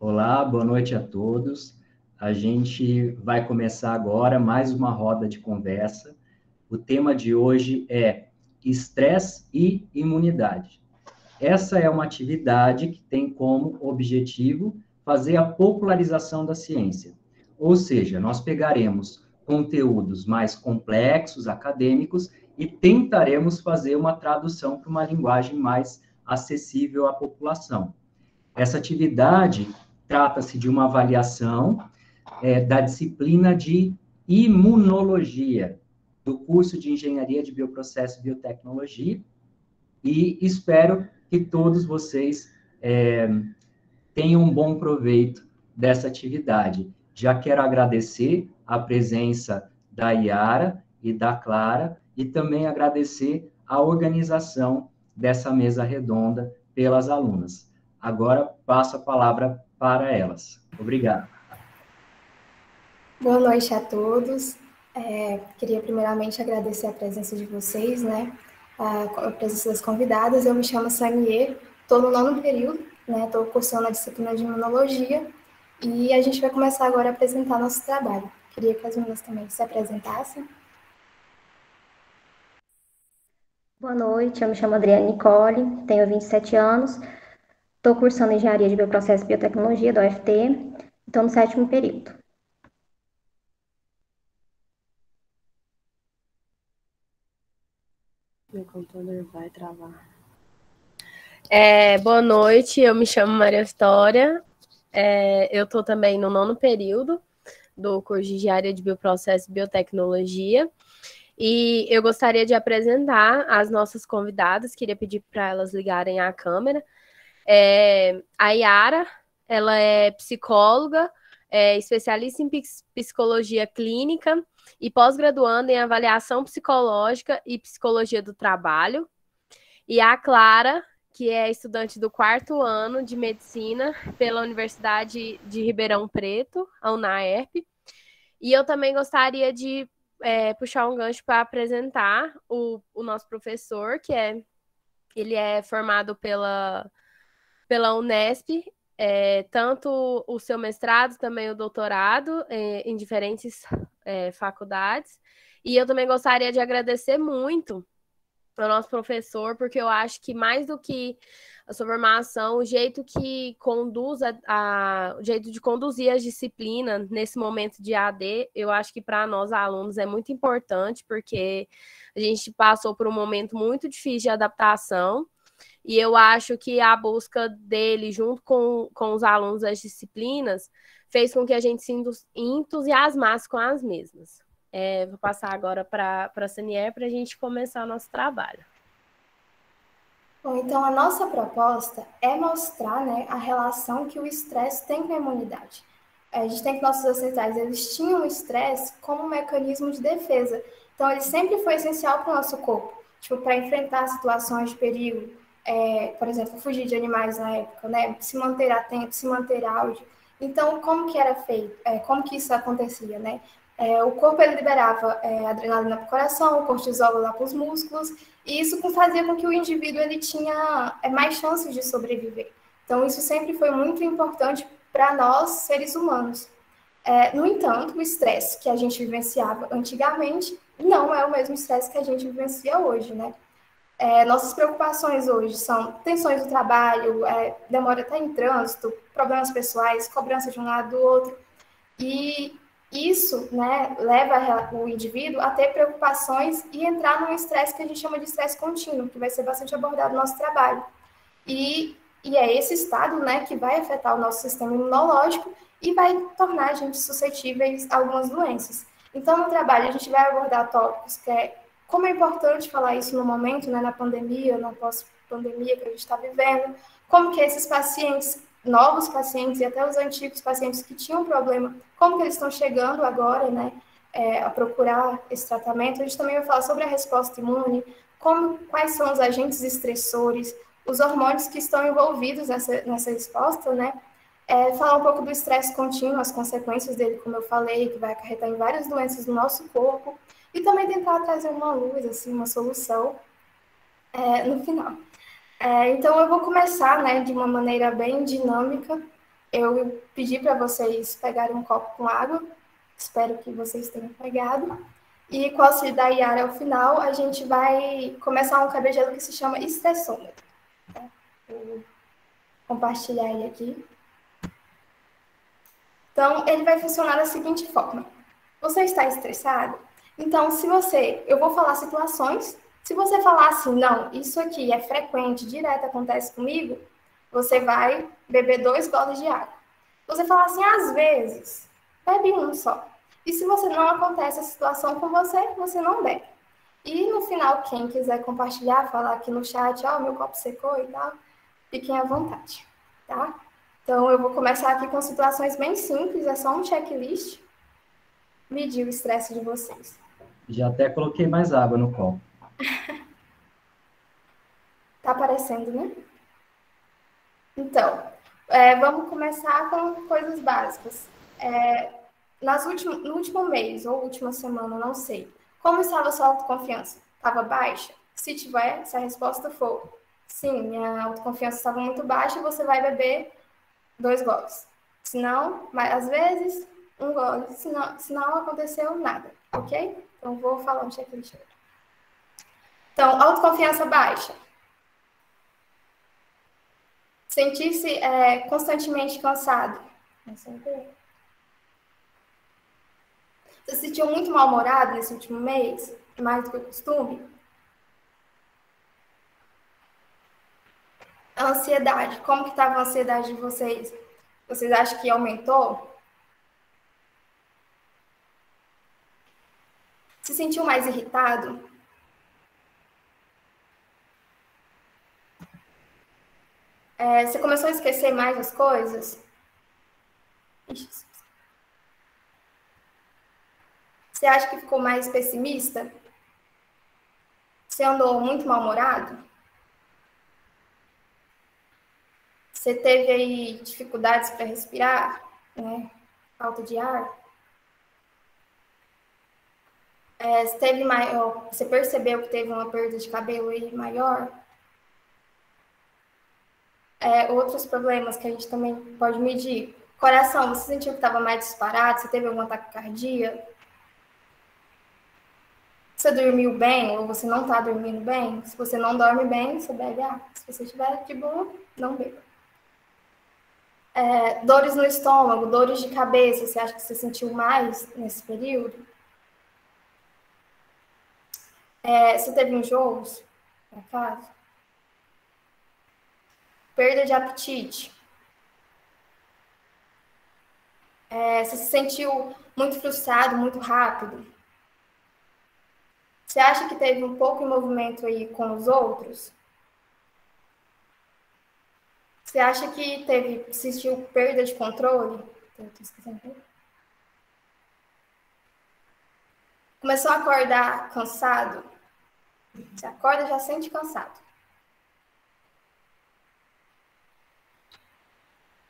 Olá, boa noite a todos. A gente vai começar agora mais uma roda de conversa. O tema de hoje é estresse e imunidade. Essa é uma atividade que tem como objetivo fazer a popularização da ciência. Ou seja, nós pegaremos conteúdos mais complexos, acadêmicos, e tentaremos fazer uma tradução para uma linguagem mais acessível à população. Essa atividade trata-se de uma avaliação da disciplina de imunologia, do curso de Engenharia de Bioprocesso e Biotecnologia, e espero que todos vocês tenham um bom proveito dessa atividade. Já quero agradecer a presença da Yara e da Clara, e também agradecer a organização dessa mesa redonda pelas alunas. Agora passo a palavra para elas. Obrigado. Boa noite a todos. Queria primeiramente agradecer a presença de vocês, né? A presença das convidadas. Eu me chamo Sanier, estou no 9º período, né? Estou cursando a disciplina de imunologia e a gente vai começar agora a apresentar nosso trabalho. Queria que as meninas também se apresentassem. Boa noite, eu me chamo Adriane Nicole, tenho 27 anos, estou cursando Engenharia de Bioprocesso e Biotecnologia da UFT, estou no 7º período. Meu computador vai travar. Boa noite, eu me chamo Maria Vitória, eu estou também no 9º período do curso de Engenharia de Bioprocesso e Biotecnologia, e eu gostaria de apresentar as nossas convidadas, queria pedir para elas ligarem a câmera. A Yara, ela é psicóloga, especialista em psicologia clínica e pós-graduanda em avaliação psicológica e psicologia do trabalho. E a Clara, que é estudante do 4º ano de medicina pela Universidade de Ribeirão Preto, a UNAERP. E eu também gostaria de puxar um gancho para apresentar o nosso professor, ele é formado pela Unesp, tanto o seu mestrado, também o doutorado, em diferentes faculdades. E eu também gostaria de agradecer muito ao nosso professor, porque eu acho que mais do que a sua formação, o jeito que conduz o jeito de conduzir as disciplinas nesse momento de AD, eu acho que para nós alunos é muito importante, porque a gente passou por um momento muito difícil de adaptação, e eu acho que a busca dele, junto com os alunos das disciplinas, fez com que a gente se entusiasmasse com as mesmas. Vou passar agora para a Sanier para a gente começar o nosso trabalho. Bom, então a nossa proposta é mostrar, né, a relação que o estresse tem com a imunidade. A gente tem que nossos ancestrais, eles tinham o estresse como um mecanismo de defesa. Então, ele sempre foi essencial para o nosso corpo, tipo, para enfrentar situações de perigo, por exemplo, fugir de animais na época, né, se manter atento, se manter ágil. Então, como que era feito? Como que isso acontecia, né? O corpo ele liberava adrenalina para o coração, cortisol lá para os músculos, e isso fazia com que o indivíduo ele tinha mais chances de sobreviver. Então, isso sempre foi muito importante para nós, seres humanos. No entanto, o estresse que a gente vivenciava antigamente não é o mesmo estresse que a gente vivencia hoje, né? Nossas preocupações hoje são tensões do trabalho, demora até em trânsito, problemas pessoais, cobrança de um lado do outro. E isso, né, leva o indivíduo a ter preocupações e entrar num estresse que a gente chama de estresse contínuo, que vai ser bastante abordado no nosso trabalho. E é esse estado, né, que vai afetar o nosso sistema imunológico e vai tornar a gente suscetíveis a algumas doenças. Então, no trabalho, a gente vai abordar tópicos que como é importante falar isso no momento, né, na pandemia, na pós-pandemia que a gente está vivendo, como que esses pacientes, novos pacientes e até os antigos pacientes que tinham problema, como que eles estão chegando agora, né, a procurar esse tratamento. A gente também vai falar sobre a resposta imune, quais são os agentes estressores, os hormônios que estão envolvidos nessa resposta, né? Falar um pouco do estresse contínuo, as consequências dele, como eu falei, que vai acarretar em várias doenças do nosso corpo, e também tentar trazer uma luz, assim, uma solução no final. Então, eu vou começar, né, de uma maneira bem dinâmica, eu pedi para vocês pegarem um copo com água, espero que vocês tenham pegado, e com o auxílio da Yara, ao final, a gente vai começar um quebra-gelo que se chama estressômetro. Tá? Vou compartilhar ele aqui. Então, ele vai funcionar da seguinte forma. Você está estressado? Então, eu vou falar situações, se você falar assim, não, isso aqui é frequente, direto, acontece comigo, você vai beber 2 goles de água. Se você falar assim, às vezes, bebe um só. E se não acontece a situação com você, você não bebe. E no final, quem quiser compartilhar, falar aqui no chat, meu copo secou e tal, fiquem à vontade, tá? Então, eu vou começar aqui com situações bem simples, é só um checklist, medir o estresse de vocês. Já até coloquei mais água no copo. Tá aparecendo, né? Então, vamos começar com coisas básicas. No último mês ou última semana, não sei, como estava a sua autoconfiança? Estava baixa? Se a resposta for sim, minha autoconfiança estava muito baixa, você vai beber 2 goles. Se não, às vezes, 1 gole. Se não aconteceu, nada, ok? Então, vou falar um checklist. Então, autoconfiança baixa. Sentir-se constantemente cansado. Você se sentiu muito mal-humorado nesse último mês? Mais do que o costume? A ansiedade. Como que estava a ansiedade de vocês? Vocês acham que aumentou? Se sentiu mais irritado? Você começou a esquecer mais as coisas? Você acha que ficou mais pessimista? Você andou muito mal-humorado? Você teve aí dificuldades para respirar? Né? Falta de ar? Você percebeu que teve uma perda de cabelo aí maior? Outros problemas que a gente também pode medir. Coração, você sentiu que estava mais disparado? Você teve alguma taquicardia? Você dormiu bem ou você não está dormindo bem? Se você não dorme bem, você bebe água. Se você estiver de boa, não beba. Dores no estômago, dores de cabeça, você acha que você sentiu mais nesse período? Você teve enjoos, por acaso? Perda de apetite. Você se sentiu muito frustrado, muito rápido? Você acha que teve um pouco de movimento aí com os outros? Você acha que sentiu perda de controle? Começou a acordar cansado? Você acorda e já sente cansado.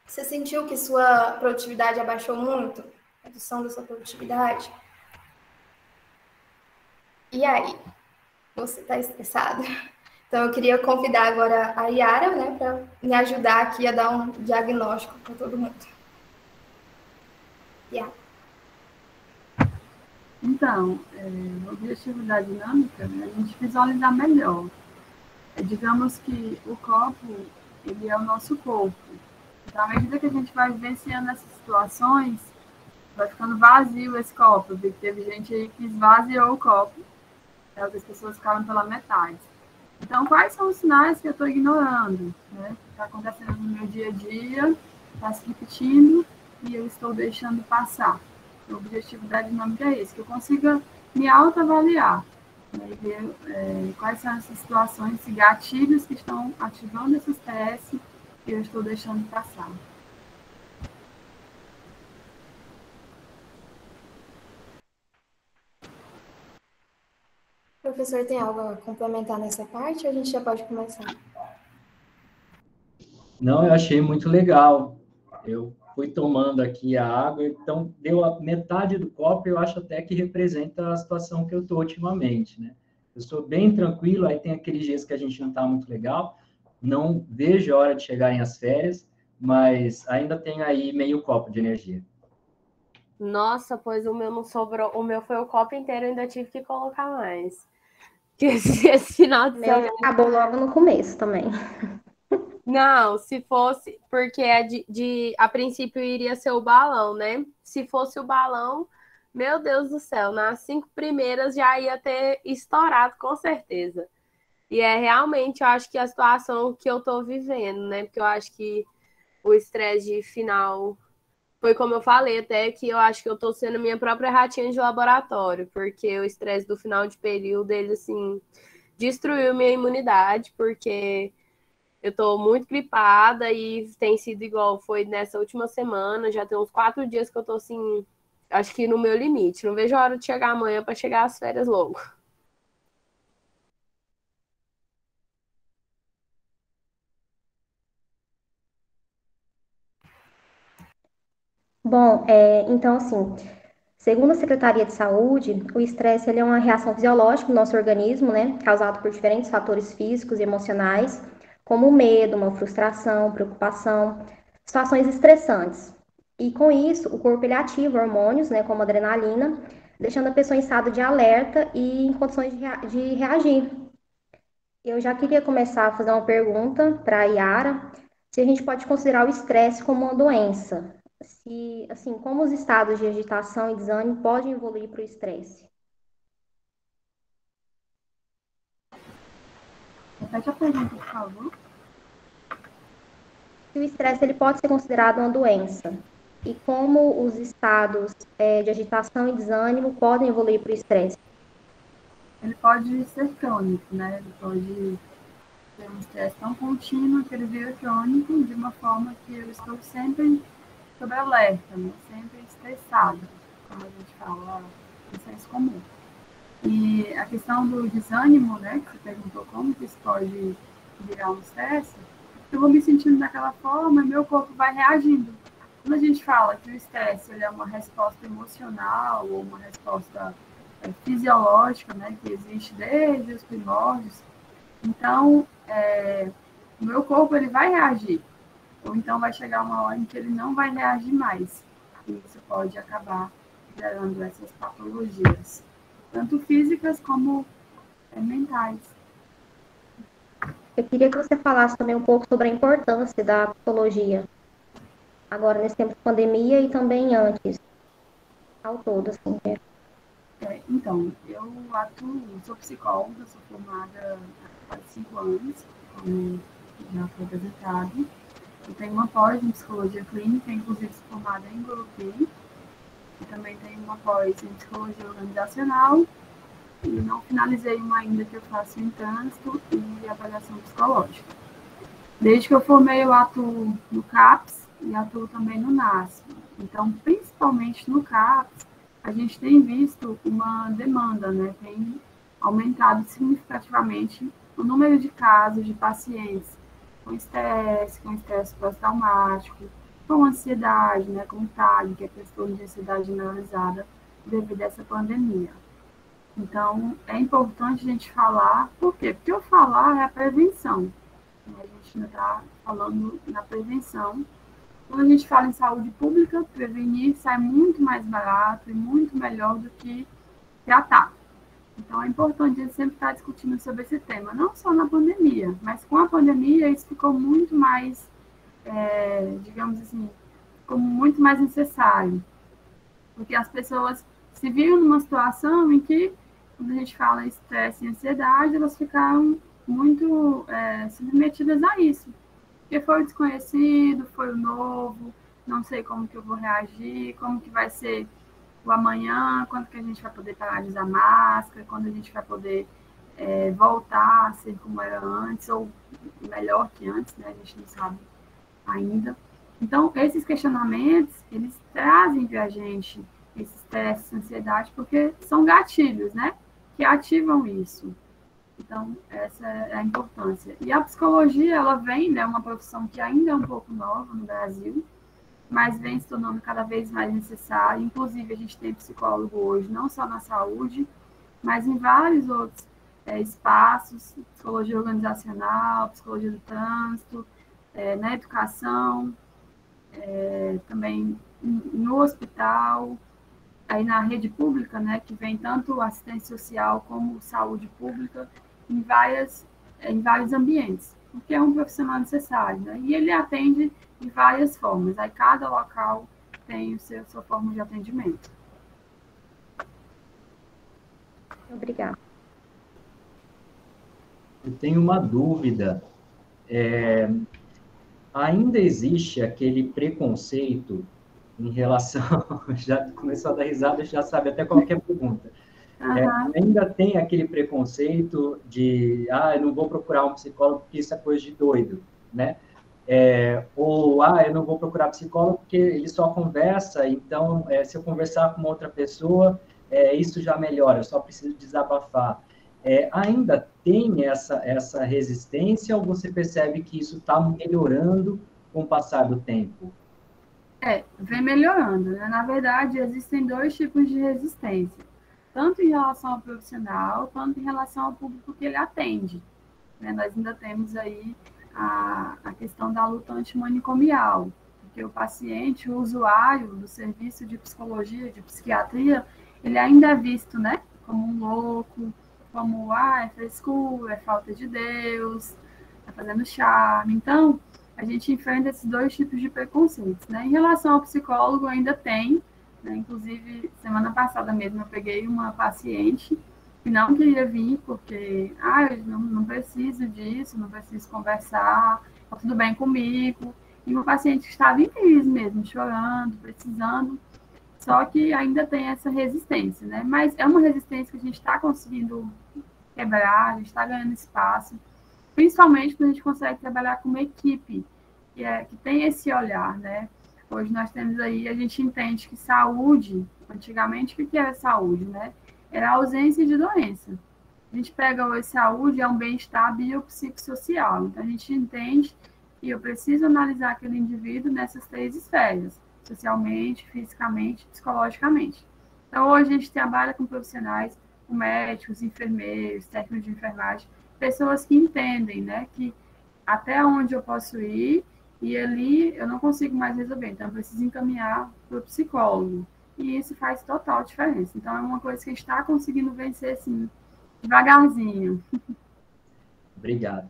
Você sentiu que sua produtividade abaixou muito? Redução da sua produtividade? E aí? Você está estressado? Então, eu queria convidar agora a Yara, né, para me ajudar aqui a dar um diagnóstico para todo mundo. Yara. Então, o objetivo da dinâmica é a gente visualizar melhor. Digamos que o copo, ele é o nosso corpo. Então, à medida que a gente vai vivenciando essas situações, vai ficando vazio esse copo. Eu vi que teve gente aí que esvaziou o copo, outras pessoas ficaram pela metade. Então, quais são os sinais que eu estou ignorando? Né? Está acontecendo no meu dia a dia, está se repetindo e eu estou deixando passar. O objetivo da dinâmica é esse, que eu consiga me autoavaliar, né? E ver quais são essas situações, esses gatilhos que estão ativando esse estresse que eu estou deixando passar. Professor, tem algo a complementar nessa parte ou a gente já pode começar? Não, eu achei muito legal. Eu fui tomando aqui a água, então deu a metade do copo, eu acho até que representa a situação que eu estou ultimamente, né? Eu sou bem tranquilo, aí tem aqueles dias que a gente não está muito legal, não vejo a hora de chegarem as férias, mas ainda tenho aí meio copo de energia. Nossa, pois o meu não sobrou. O meu foi o copo inteiro, ainda tive que colocar mais. Que esse final de Meu semana. acabou logo no começo também. Não, se fosse, porque a princípio iria ser o balão, né? Se fosse o balão, meu Deus do céu, nas 5 primeiras já ia ter estourado, com certeza. E é realmente, eu acho que a situação que eu tô vivendo, né? Porque eu acho que o estresse de final foi como eu falei, até que eu acho que eu tô sendo minha própria ratinha de laboratório, porque o estresse do final de período, ele, assim, destruiu minha imunidade, porque eu tô muito gripada e tem sido igual foi nessa última semana. Já tem uns 4 dias que eu tô assim, acho que no meu limite. Não vejo a hora de chegar amanhã para chegar às férias logo. Bom, então, assim, segundo a Secretaria de Saúde, o estresse ele é uma reação fisiológica do nosso organismo, né, causado por diferentes fatores físicos e emocionais, como o medo, uma frustração, preocupação, situações estressantes. E com isso, o corpo ele ativa hormônios, né, como adrenalina, deixando a pessoa em estado de alerta e em condições de reagir. Eu já queria começar a fazer uma pergunta para a Yara, se a gente pode considerar o estresse como uma doença. Se, assim, como os estados de agitação e desânimo podem evoluir para o estresse? Repete a pergunta, por favor. Se o estresse ele pode ser considerado uma doença e como os estados de agitação e desânimo podem evoluir para o estresse? Ele pode ser crônico, né? Ele pode ter um estresse tão contínuo que ele vira crônico de uma forma que eu estou sempre sob alerta, né? Sempre estressada, como a gente fala no senso comum. E a questão do desânimo, né, que você perguntou como que isso pode virar um estresse, eu vou me sentindo daquela forma e meu corpo vai reagindo. Quando a gente fala que o estresse ele é uma resposta emocional ou uma resposta fisiológica, né, que existe desde os primórdios, então o meu corpo ele vai reagir. Ou então vai chegar uma hora em que ele não vai reagir mais. E isso pode acabar gerando essas patologias, tanto físicas como mentais. Eu queria que você falasse também um pouco sobre a importância da psicologia, agora nesse tempo de pandemia e também antes, ao todo, assim, né? Então, eu atuo, sou psicóloga, sou formada há quase 5 anos, como já foi apresentado. Eu tenho uma pós em psicologia clínica, inclusive sou formada em Gurupi, e também tenho uma pós em psicologia organizacional, e não finalizei uma ainda que eu faço em trânsito e avaliação psicológica. Desde que eu formei, eu atuo no CAPS e atuo também no NASP. Então, principalmente no CAPS, a gente tem visto uma demanda, né? Tem aumentado significativamente o número de casos de pacientes com estresse pós-traumático, com ansiedade, né? Com TAG, que é transtorno de ansiedade generalizada, devido a essa pandemia. Então, é importante a gente falar, por quê? Porque o falar é a prevenção. A gente ainda está falando na prevenção. Quando a gente fala em saúde pública, prevenir sai muito mais barato e muito melhor do que tratar. Então, é importante a gente sempre estar discutindo sobre esse tema, não só na pandemia, mas com a pandemia isso ficou muito mais, digamos assim, ficou muito mais necessário, porque as pessoas se viram numa situação em que, quando a gente fala estresse e ansiedade, elas ficaram muito submetidas a isso. Porque foi o desconhecido, foi o novo, não sei como que eu vou reagir, como que vai ser o amanhã, quando que a gente vai poder parar de usar máscara, quando a gente vai poder voltar a ser como era antes, ou melhor que antes, né? A gente não sabe ainda. Então, esses questionamentos, eles trazem para a gente esse estresse, essa ansiedade, porque são gatilhos, né? Que ativam isso. Então, essa é a importância. E a psicologia, ela vem, né, uma profissão que ainda é um pouco nova no Brasil, mas vem se tornando cada vez mais necessária. Inclusive, a gente tem psicólogo hoje, não só na saúde, mas em vários outros espaços, psicologia organizacional, psicologia do trânsito, na educação. também no hospital, aí na rede pública, né, que vem tanto assistência social como saúde pública, em vários ambientes, porque é um profissional necessário, né, e ele atende de várias formas, aí cada local tem sua forma de atendimento. Obrigada. Eu tenho uma dúvida. Ainda existe aquele preconceito em relação... Já começou a dar risada, já sabe até qual que é a pergunta. Ainda tem aquele preconceito de, eu não vou procurar um psicólogo porque isso é coisa de doido, né? Ou, eu não vou procurar psicólogo porque ele só conversa, então, se eu conversar com uma outra pessoa, isso já melhora, eu só preciso desabafar. Ainda tem essa resistência ou você percebe que isso está melhorando com o passar do tempo? Vem melhorando, né? Na verdade, existem 2 tipos de resistência, tanto em relação ao profissional, quanto em relação ao público que ele atende, né? Nós ainda temos aí a questão da luta antimanicomial, porque o paciente, o usuário do serviço de psicologia, de psiquiatria, ele ainda é visto, né, como um louco, como, é frescura, é falta de Deus, tá fazendo charme. Então, a gente enfrenta esses 2 tipos de preconceitos, né? Em relação ao psicólogo, ainda tem, né? Inclusive, semana passada mesmo, eu peguei uma paciente que não queria vir porque, eu não preciso disso, não preciso conversar, tá tudo bem comigo. E uma paciente que estava em crise mesmo, chorando, precisando, só que ainda tem essa resistência, né? Mas é uma resistência que a gente está conseguindo quebrar, a gente está ganhando espaço, principalmente quando a gente consegue trabalhar com uma equipe que tem esse olhar, né? Hoje nós temos aí, a gente entende que saúde, antigamente, o que era saúde, né? Era a ausência de doença. A gente pega hoje saúde, é um bem-estar biopsicossocial. Então, a gente entende que eu preciso analisar aquele indivíduo nessas 3 esferas, socialmente, fisicamente, psicologicamente. Então, hoje a gente trabalha com profissionais, com médicos, enfermeiros, técnicos de enfermagem, pessoas que entendem, né, que até onde eu posso ir e ali eu não consigo mais resolver, então eu preciso encaminhar para o psicólogo. E isso faz total diferença. Então, é uma coisa que a gente está conseguindo vencer, assim, devagarzinho. Obrigado.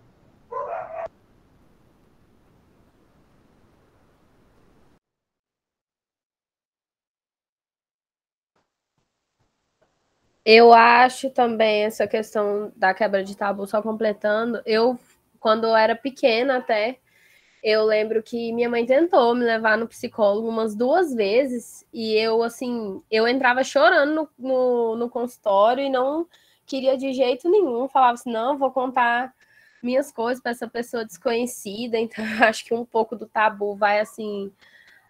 Eu acho também essa questão da quebra de tabu, só completando, quando eu era pequena até, eu lembro que minha mãe tentou me levar no psicólogo umas 2 vezes e eu entrava chorando no consultório e não queria de jeito nenhum, falava assim, não, vou contar minhas coisas para essa pessoa desconhecida, então acho que um pouco do tabu vai assim,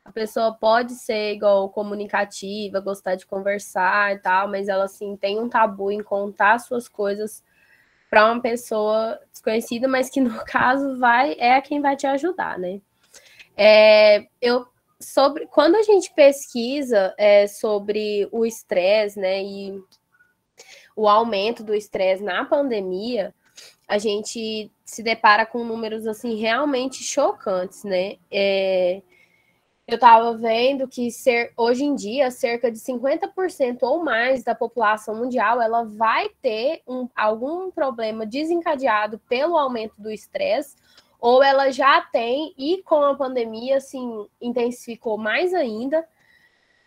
a pessoa pode ser igual comunicativa, gostar de conversar e tal, mas ela assim tem um tabu em contar suas coisas para uma pessoa desconhecida, mas que no caso é quem vai te ajudar, né? Quando a gente pesquisa sobre o estresse, né, e o aumento do estresse na pandemia, a gente se depara com números assim realmente chocantes, né? Eu estava vendo que hoje em dia cerca de 50% ou mais da população mundial ela vai ter algum problema desencadeado pelo aumento do estresse, ou ela já tem, e com a pandemia assim, intensificou mais ainda,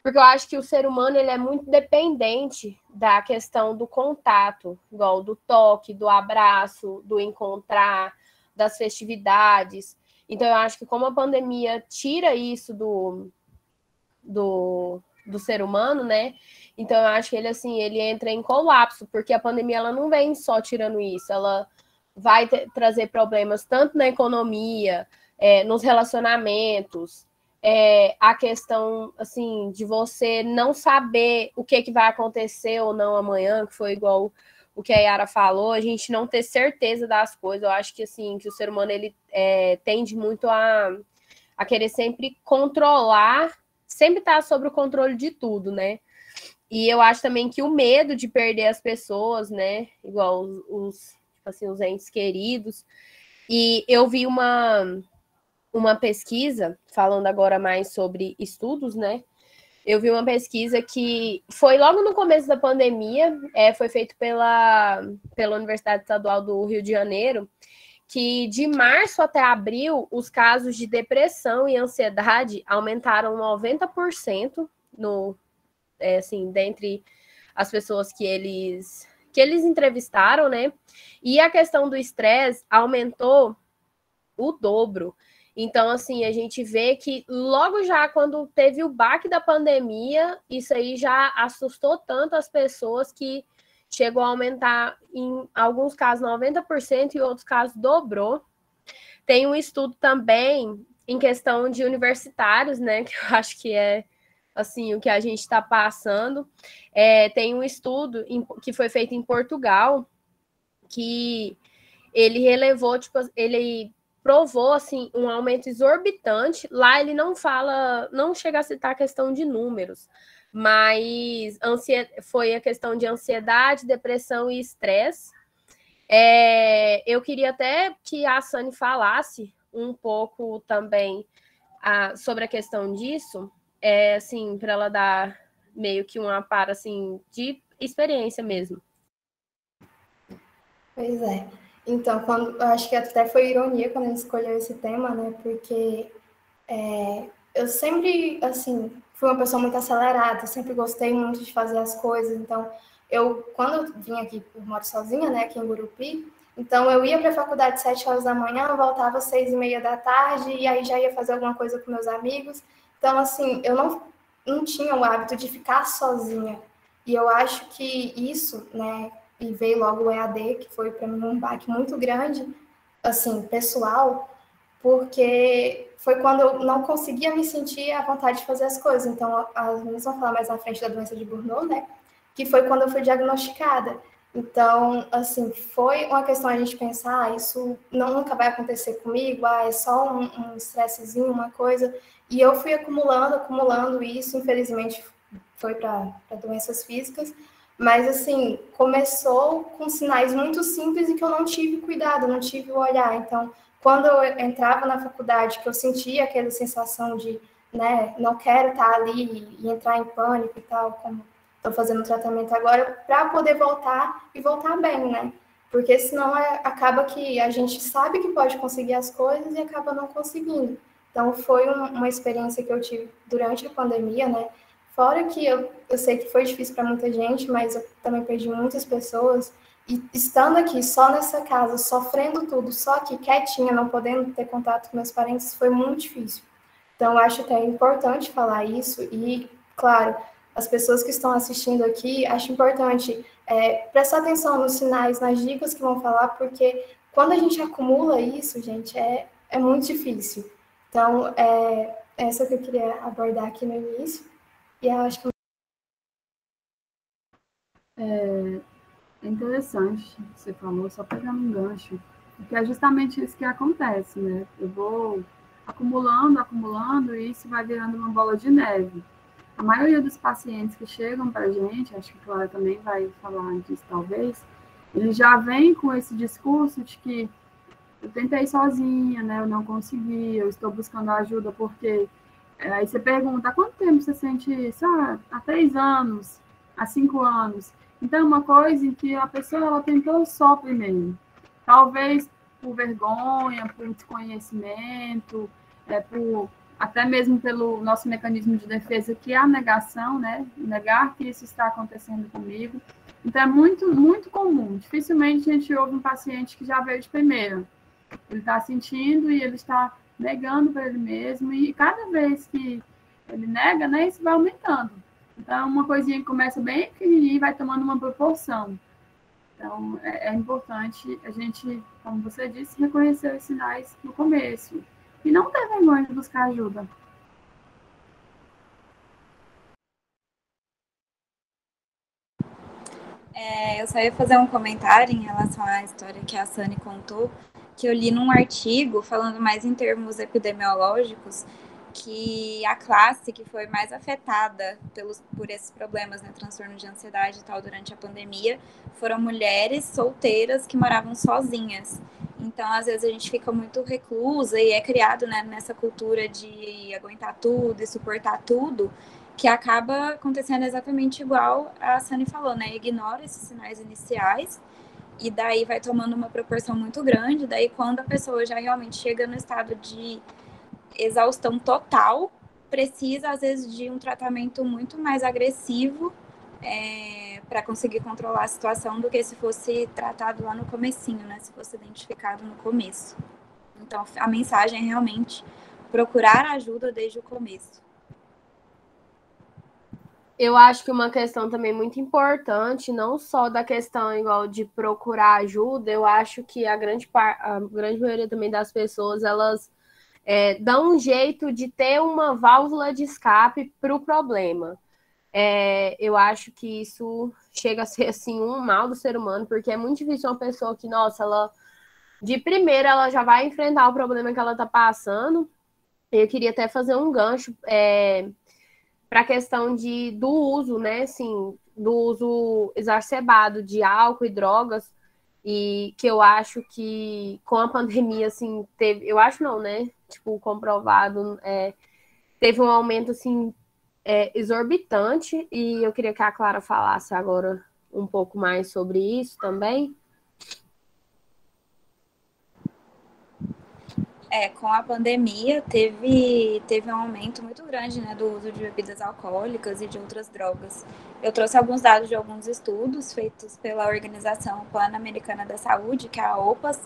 porque eu acho que o ser humano ele é muito dependente da questão do contato, igual do toque, do abraço, do encontrar, das festividades. Então, eu acho que como a pandemia tira isso do ser humano, né? Então, eu acho que ele entra em colapso, porque a pandemia ela não vem só tirando isso, ela vai trazer problemas tanto na economia, nos relacionamentos, a questão, assim, de você não saber o que vai acontecer ou não amanhã, que foi igual o que a Yara falou, a gente não ter certeza das coisas. Eu acho que, assim, que o ser humano, ele tende muito a querer sempre controlar, sempre estar sob o controle de tudo, né? E eu acho também que o medo de perder as pessoas, né? Igual os entes queridos. E eu vi uma uma pesquisa, falando agora mais sobre estudos, né? Eu vi uma pesquisa que foi logo no começo da pandemia, foi feito pela Universidade Estadual do Rio de Janeiro, que de março até abril, os casos de depressão e ansiedade aumentaram 90% dentre as pessoas que eles entrevistaram, né? E a questão do estresse aumentou o dobro. Então, assim, a gente vê que logo já quando teve o baque da pandemia, isso aí já assustou tanto as pessoas que chegou a aumentar, em alguns casos, 90% e em outros casos dobrou. Tem um estudo também em questão de universitários, né, que eu acho que é assim o que a gente está passando. Tem um estudo que foi feito em Portugal, que ele relevou, ele provou assim um aumento exorbitante. Lá ele não chega a citar a questão de números, mas foi a questão de ansiedade, depressão e estresse. Eu queria até que a Sani falasse um pouco também sobre a questão disso, assim, para ela dar meio que uma para assim de experiência mesmo. Pois é. Então, eu acho que até foi ironia quando a gente escolheu esse tema, né? Porque eu sempre, assim, fui uma pessoa muito acelerada, sempre gostei muito de fazer as coisas. Então, quando eu vim aqui, eu moro sozinha, né, aqui em Gurupi, então eu ia para a faculdade às 7 horas da manhã, voltava às 6:30 da tarde, e aí já ia fazer alguma coisa com meus amigos. Então, assim, eu não tinha o hábito de ficar sozinha. E eu acho que isso, né, e veio logo o EAD, que foi para mim um baque muito grande, assim, pessoal, porque foi quando eu não conseguia me sentir à vontade de fazer as coisas. Então, as meninas vão falar mais na frente da doença de Burnout, né? Que foi quando eu fui diagnosticada. Então, assim, foi uma questão a gente pensar, isso nunca vai acontecer comigo, é só um estressezinho, uma coisa. E eu fui acumulando isso, infelizmente foi para doenças físicas, mas, assim, começou com sinais muito simples e que eu não tive cuidado, não tive o olhar. Então, quando eu entrava na faculdade, que eu sentia aquela sensação de, né, não quero estar ali e entrar em pânico e tal, como estou fazendo o tratamento agora, para poder voltar e voltar bem, né? Porque senão acaba que a gente sabe que pode conseguir as coisas e acaba não conseguindo. Então, foi uma experiência que eu tive durante a pandemia, né? Fora que eu sei que foi difícil para muita gente, mas eu também perdi muitas pessoas. E estando aqui, só nessa casa, sofrendo tudo, só aqui, quietinha, não podendo ter contato com meus parentes, foi muito difícil. Então, eu acho que é importante falar isso. E, claro, as pessoas que estão assistindo aqui, acho importante prestar atenção nos sinais, nas dicas que vão falar, porque quando a gente acumula isso, gente, é muito difícil. Então, essa que eu queria abordar aqui no início. E eu acho que é interessante o que você falou, só pegando um gancho, porque é justamente isso que acontece, né? Eu vou acumulando, e isso vai virando uma bola de neve. A maioria dos pacientes que chegam para a gente, acho que a Clara também vai falar disso talvez, eles já vêm com esse discurso de que eu tentei sozinha, né? Eu não consegui, eu estou buscando ajuda porque... Aí você pergunta, há quanto tempo você sente isso? Há 3 anos, há 5 anos. Então, é uma coisa em que a pessoa ela tentou só primeiro. Talvez por vergonha, por desconhecimento, até mesmo pelo nosso mecanismo de defesa, que é a negação, né? Negar que isso está acontecendo comigo. Então, é muito, muito comum. Dificilmente a gente ouve um paciente que já veio de primeira. Ele está sentindo e ele está negando para ele mesmo, e cada vez que ele nega, né, isso vai aumentando. Então, uma coisinha que começa bem pequenininha e vai tomando uma proporção. Então, é importante a gente, como você disse, reconhecer os sinais no começo. E não ter vergonha de buscar ajuda. Eu só ia fazer um comentário em relação à história que a Sani contou, que eu li num artigo, falando mais em termos epidemiológicos, que a classe que foi mais afetada por esses problemas, né, transtorno de ansiedade e tal, durante a pandemia, foram mulheres solteiras que moravam sozinhas. Então, às vezes, a gente fica muito reclusa e é criado, né, nessa cultura de aguentar tudo e suportar tudo, que acaba acontecendo exatamente igual a Sani falou, né? Ignora esses sinais iniciais e daí vai tomando uma proporção muito grande. Daí, quando a pessoa já realmente chega no estado de exaustão total, precisa, às vezes, de um tratamento muito mais agressivo para conseguir controlar a situação do que se fosse tratado lá no comecinho, né? Se fosse identificado no começo. Então, a mensagem é realmente procurar ajuda desde o começo. Eu acho que uma questão também muito importante, não só da questão igual de procurar ajuda, eu acho que a grande maioria também das pessoas, elas dão um jeito de ter uma válvula de escape para o problema. Eu acho que isso chega a ser assim um mal do ser humano, porque é muito difícil uma pessoa que, nossa, ela de primeira ela já vai enfrentar o problema que ela está passando. Eu queria até fazer um gancho para a questão do uso, né, assim, do uso exacerbado de álcool e drogas, e que eu acho que com a pandemia, assim, teve, eu acho não, né, tipo, comprovado, teve um aumento, assim, exorbitante, e eu queria que a Clara falasse agora um pouco mais sobre isso também. Com a pandemia teve um aumento muito grande, né, do uso de bebidas alcoólicas e de outras drogas. Eu trouxe alguns dados de alguns estudos feitos pela Organização Pan-Americana da Saúde, que é a OPAS,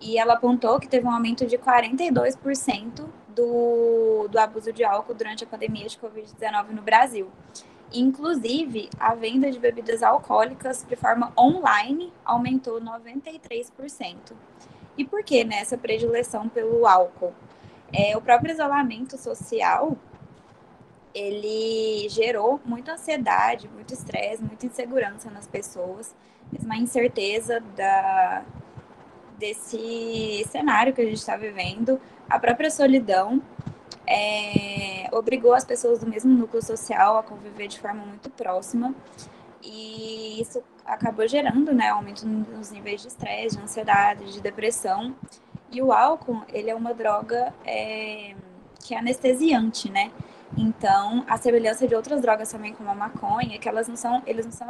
e ela apontou que teve um aumento de 42% do abuso de álcool durante a pandemia de Covid-19 no Brasil. Inclusive, a venda de bebidas alcoólicas de forma online aumentou 93%. E por que, né, essa predileção pelo álcool? O próprio isolamento social, ele gerou muita ansiedade, muito estresse, muita insegurança nas pessoas, mesmo a incerteza desse cenário que a gente está vivendo, a própria solidão obrigou as pessoas do mesmo núcleo social a conviver de forma muito próxima, e isso acabou gerando, né, aumento nos níveis de estresse, de ansiedade, de depressão. E o álcool, ele é uma droga que é anestesiante, né? Então, a semelhança de outras drogas também, como a maconha, que eles não são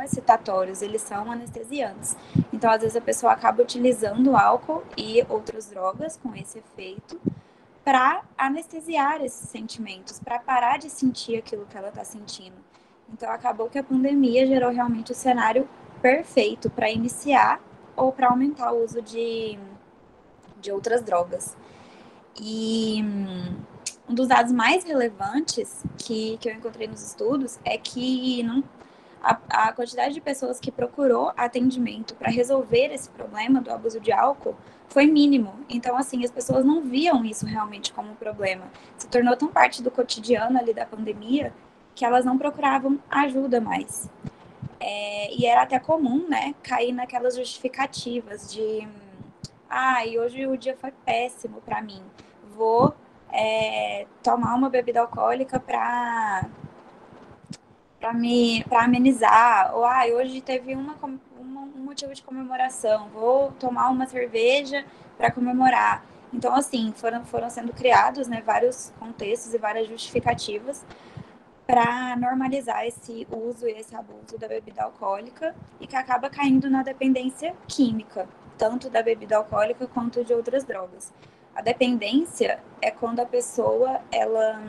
excitatórios, eles são anestesiantes. Então, às vezes, a pessoa acaba utilizando álcool e outras drogas com esse efeito para anestesiar esses sentimentos, para parar de sentir aquilo que ela está sentindo. Então, acabou que a pandemia gerou realmente o cenário perfeito para iniciar ou para aumentar o uso de outras drogas. E um dos dados mais relevantes que eu encontrei nos estudos é que a quantidade de pessoas que procurou atendimento para resolver esse problema do abuso de álcool foi mínimo. Então, assim, as pessoas não viam isso realmente como um problema. Se tornou tão parte do cotidiano ali da pandemia que elas não procuravam ajuda mais. E era até comum, né, cair naquelas justificativas de e hoje o dia foi péssimo para mim. Vou tomar uma bebida alcoólica para amenizar. Ou hoje teve um motivo de comemoração. Vou tomar uma cerveja para comemorar. Então, assim, foram sendo criados, né, vários contextos e várias justificativas para normalizar esse uso e esse abuso da bebida alcoólica, e que acaba caindo na dependência química, tanto da bebida alcoólica quanto de outras drogas. A dependência é quando a pessoa ela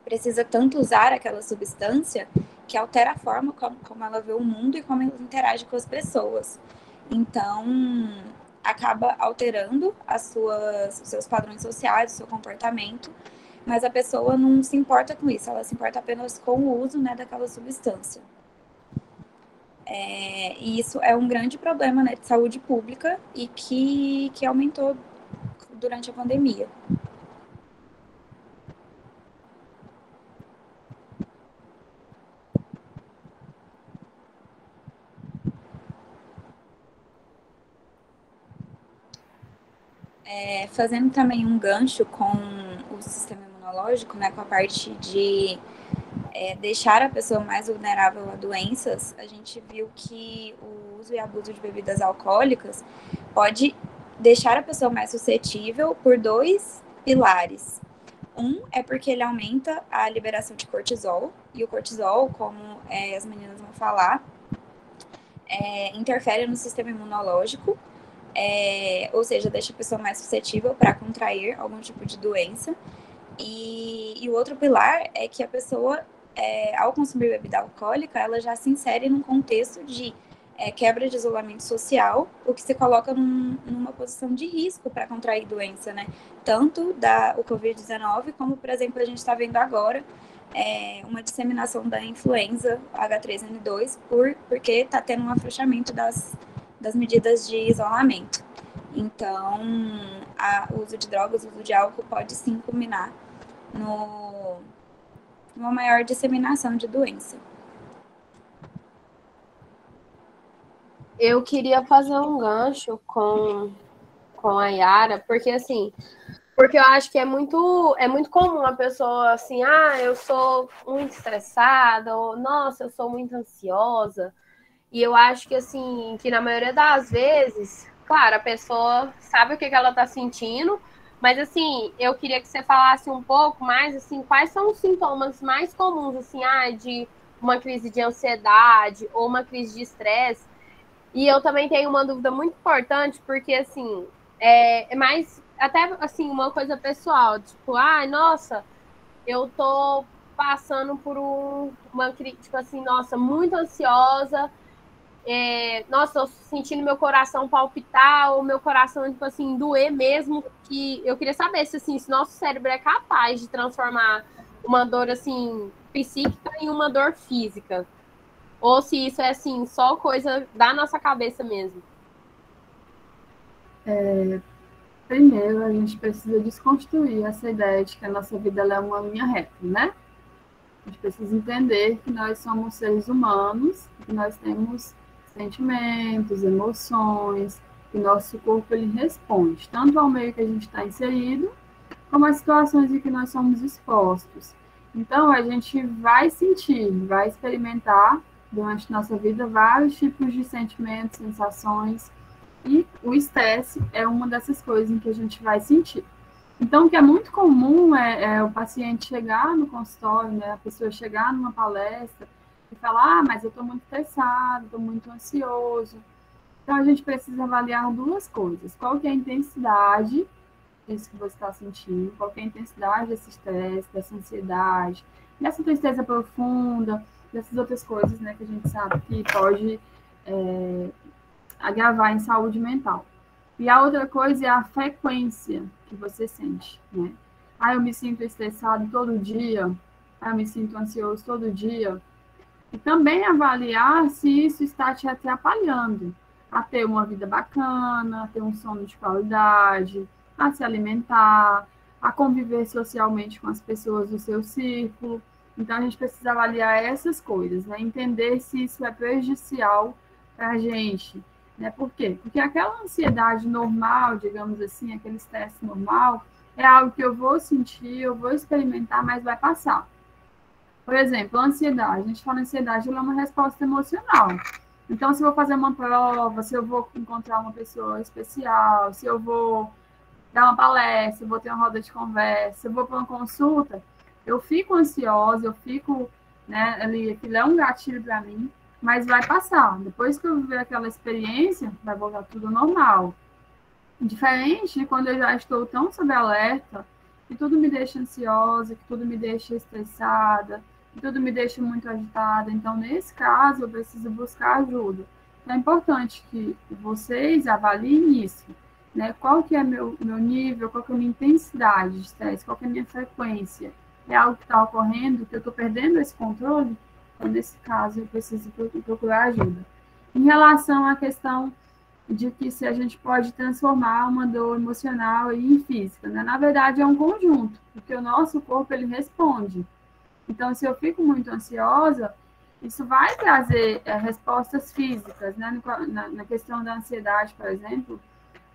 precisa tanto usar aquela substância que altera a forma como ela vê o mundo e como ela interage com as pessoas. Então, acaba alterando os seus padrões sociais, o seu comportamento, mas a pessoa não se importa com isso, ela se importa apenas com o uso, né, daquela substância. E isso é um grande problema, né, de saúde pública e que aumentou durante a pandemia. Fazendo também um gancho com o sistema imunológico, né, com a parte de deixar a pessoa mais vulnerável a doenças, a gente viu que o uso e abuso de bebidas alcoólicas pode deixar a pessoa mais suscetível por 2 pilares. Um é porque ele aumenta a liberação de cortisol, e o cortisol, como as meninas vão falar, interfere no sistema imunológico, ou seja, deixa a pessoa mais suscetível para contrair algum tipo de doença. E o outro pilar é que a pessoa, ao consumir bebida alcoólica, ela já se insere num contexto de quebra de isolamento social, o que se coloca numa posição de risco para contrair doença, né? Tanto o Covid-19, como, por exemplo, a gente está vendo agora uma disseminação da influenza H3N2, porque está tendo um afrouxamento das medidas de isolamento. Então, o uso de drogas, o uso de álcool pode sim culminar numa maior disseminação de doença. Eu queria fazer um gancho com a Yara, porque eu acho que é muito comum a pessoa assim, eu sou muito estressada, ou nossa, eu sou muito ansiosa. E eu acho que assim, que na maioria das vezes, claro, a pessoa sabe o que ela tá sentindo, mas assim, eu queria que você falasse um pouco mais assim, quais são os sintomas mais comuns assim, de uma crise de ansiedade ou uma crise de estresse. E eu também tenho uma dúvida muito importante, porque, assim, é mais, até, assim, uma coisa pessoal, tipo, nossa, eu tô passando por uma crise, tipo assim, nossa, muito ansiosa, nossa, tô sentindo meu coração palpitar, ou meu coração, tipo assim, doer mesmo, que eu queria saber se, assim, se nosso cérebro é capaz de transformar uma dor, assim, psíquica em uma dor física. Ou se isso é, assim, só coisa da nossa cabeça mesmo. Primeiro, a gente precisa desconstruir essa ideia de que a nossa vida é uma linha reta, né? A gente precisa entender que nós somos seres humanos, que nós temos sentimentos, emoções, que nosso corpo ele responde tanto ao meio que a gente está inserido, como às situações em que nós somos expostos. Então, a gente vai sentir, vai experimentar durante nossa vida vários tipos de sentimentos, sensações, e o estresse é uma dessas coisas em que a gente vai sentir. Então, o que é muito comum é o paciente chegar no consultório, né, a pessoa chegar numa palestra e falar, mas eu estou muito estressado, estou muito ansioso. Então, a gente precisa avaliar 2 coisas. Qual que é a intensidade disso que você está sentindo, qual que é a intensidade desse estresse, dessa ansiedade, dessa tristeza profunda, dessas outras coisas, né, que a gente sabe que pode agravar em saúde mental. E a outra coisa é a frequência que você sente, né? Eu me sinto estressado todo dia, eu me sinto ansioso todo dia. E também avaliar se isso está te atrapalhando a ter uma vida bacana, a ter um sono de qualidade, a se alimentar, a conviver socialmente com as pessoas do seu círculo. Então, a gente precisa avaliar essas coisas, né? Entender se isso é prejudicial para a gente. Né? Por quê? Porque aquela ansiedade normal, digamos assim, aquele estresse normal, é algo que eu vou sentir, eu vou experimentar, mas vai passar. Por exemplo, a ansiedade. A gente fala ansiedade, ela é uma resposta emocional. Então, se eu vou fazer uma prova, se eu vou encontrar uma pessoa especial, se eu vou dar uma palestra, eu vou ter uma roda de conversa, se eu vou para uma consulta, eu fico ansiosa, eu fico, né, ali, aquilo é um gatilho para mim, mas vai passar. Depois que eu viver aquela experiência, vai voltar tudo normal. Diferente de quando eu já estou tão sob alerta, que tudo me deixa ansiosa, que tudo me deixa estressada, que tudo me deixa muito agitada. Então, nesse caso, eu preciso buscar ajuda. Então, é importante que vocês avaliem isso, né? Qual que é meu nível, qual que é a minha intensidade de estresse, qual que é a minha frequência. É algo que está ocorrendo, que eu estou perdendo esse controle? Então, nesse caso, eu preciso procurar ajuda. Em relação à questão de que se a gente pode transformar uma dor emocional em física, né? Na verdade, é um conjunto, porque o nosso corpo, ele responde. Então, se eu fico muito ansiosa, isso vai trazer respostas físicas, né? Na questão da ansiedade, por exemplo,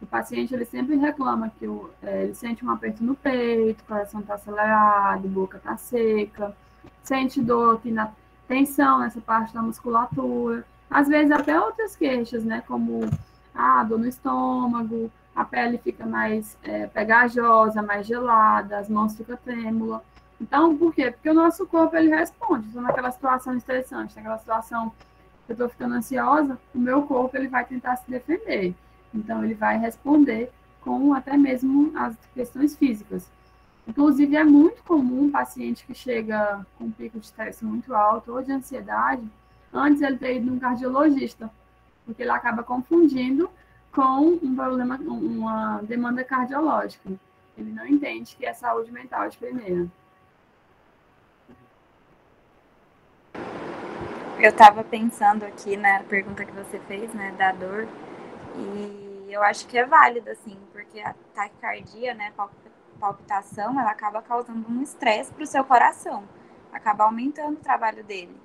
o paciente, ele sempre reclama que ele sente um aperto no peito, o coração está acelerado, a boca está seca, sente dor aqui na tensão, nessa parte da musculatura, às vezes até outras queixas, né? Como dor no estômago, a pele fica mais pegajosa, mais gelada, as mãos ficam trêmulas. Então, por quê? Porque o nosso corpo, ele responde. Estou naquela situação estressante, naquela situação que eu estou ficando ansiosa, o meu corpo, ele vai tentar se defender. Então, ele vai responder com até mesmo as questões físicas. Inclusive, é muito comum um paciente que chega com um pico de estresse muito alto ou de ansiedade, antes ele ter ido num cardiologista, porque ele acaba confundindo com um problema, uma demanda cardiológica. Ele não entende que é saúde mental de primeira. Eu estava pensando aqui na pergunta que você fez, né, da dor, e eu acho que é válido, assim, porque a taquicardia, né, palpitação, ela acaba causando um estresse para o seu coração, acaba aumentando o trabalho dele,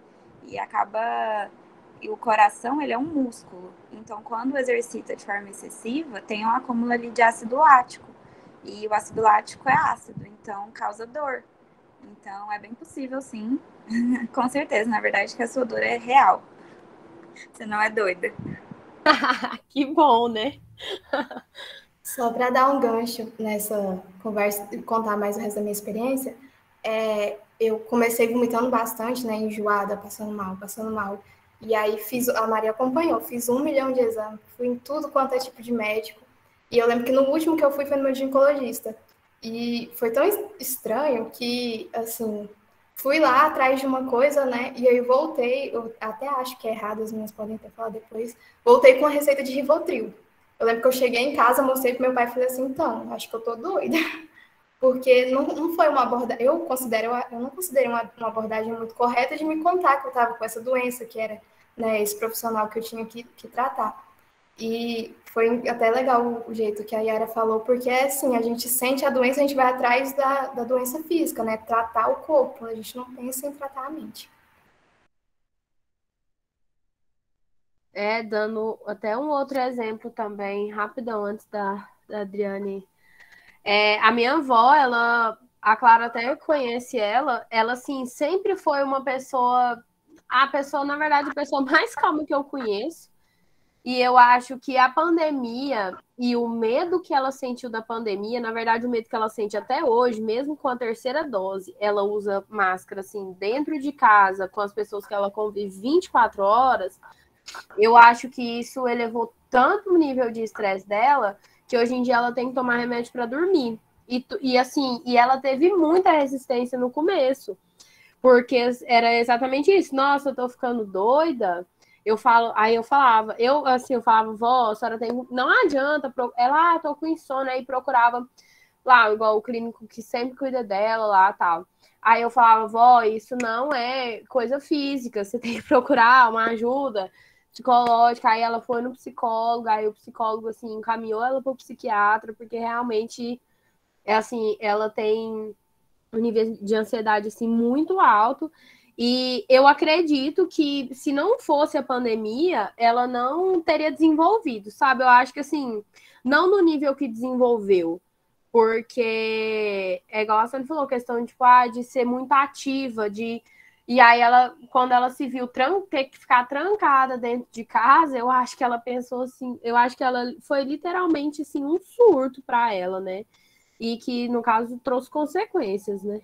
e o coração, ele é um músculo, então quando exercita de forma excessiva, tem um acúmulo ali de ácido lático, e o ácido lático é ácido, então causa dor. Então, é bem possível, sim, com certeza, na verdade, que a sua dor é real. Você não é doida. Que bom, né? Só para dar um gancho nessa conversa e contar mais o resto da minha experiência, eu comecei vomitando bastante, né, enjoada, passando mal. E aí a Maria acompanhou, fiz 1 milhão de exames, fui em tudo quanto é tipo de médico. E eu lembro que no último que eu fui foi no meu ginecologista. E foi tão estranho que, assim, fui lá atrás de uma coisa, né, e aí voltei, eu até acho que é errado, as meninas podem até falar depois, voltei com a receita de Rivotril. Eu lembro que eu cheguei em casa, mostrei pro meu pai e falei assim, então, acho que eu tô doida. Porque não foi uma abordagem, eu não considerei uma abordagem muito correta de me contar que eu estava com essa doença, que era, né, esse profissional que eu tinha que tratar. E foi até legal o jeito que a Yara falou, porque assim, a gente sente a doença, a gente vai atrás da doença física, né? Tratar o corpo, a gente não pensa em tratar a mente. Dando até um outro exemplo também, rapidão, antes da Adriane. A minha avó, a Clara até conhece ela, assim, sempre foi uma pessoa, na verdade, a pessoa mais calma que eu conheço. E eu acho que a pandemia e o medo que ela sentiu da pandemia, na verdade, o medo que ela sente até hoje, mesmo com a terceira dose, ela usa máscara, assim, dentro de casa, com as pessoas que ela convive 24 horas. Eu acho que isso elevou tanto o nível de estresse dela que hoje em dia ela tem que tomar remédio para dormir. E ela teve muita resistência no começo, porque era exatamente isso. Nossa, eu tô ficando doida. Aí eu falava, vó, a senhora tem. Não adianta, ela, tô com insônia, aí procurava lá, igual o clínico que sempre cuida dela lá tal. Aí eu falava, vó, isso não é coisa física, você tem que procurar uma ajuda psicológica. Aí ela foi no psicólogo, aí o psicólogo, assim, encaminhou ela para o psiquiatra, porque realmente, assim, ela tem um nível de ansiedade, assim, muito alto. E eu acredito que se não fosse a pandemia, ela não teria desenvolvido, sabe? Eu acho que, assim, não no nível que desenvolveu, porque é igual a Sônia falou, questão tipo, de ser muito ativa, e aí ela, quando ela se viu ter que ficar trancada dentro de casa, eu acho que ela pensou assim, eu acho que ela foi literalmente assim um surto para ela, né? E que no caso trouxe consequências, né?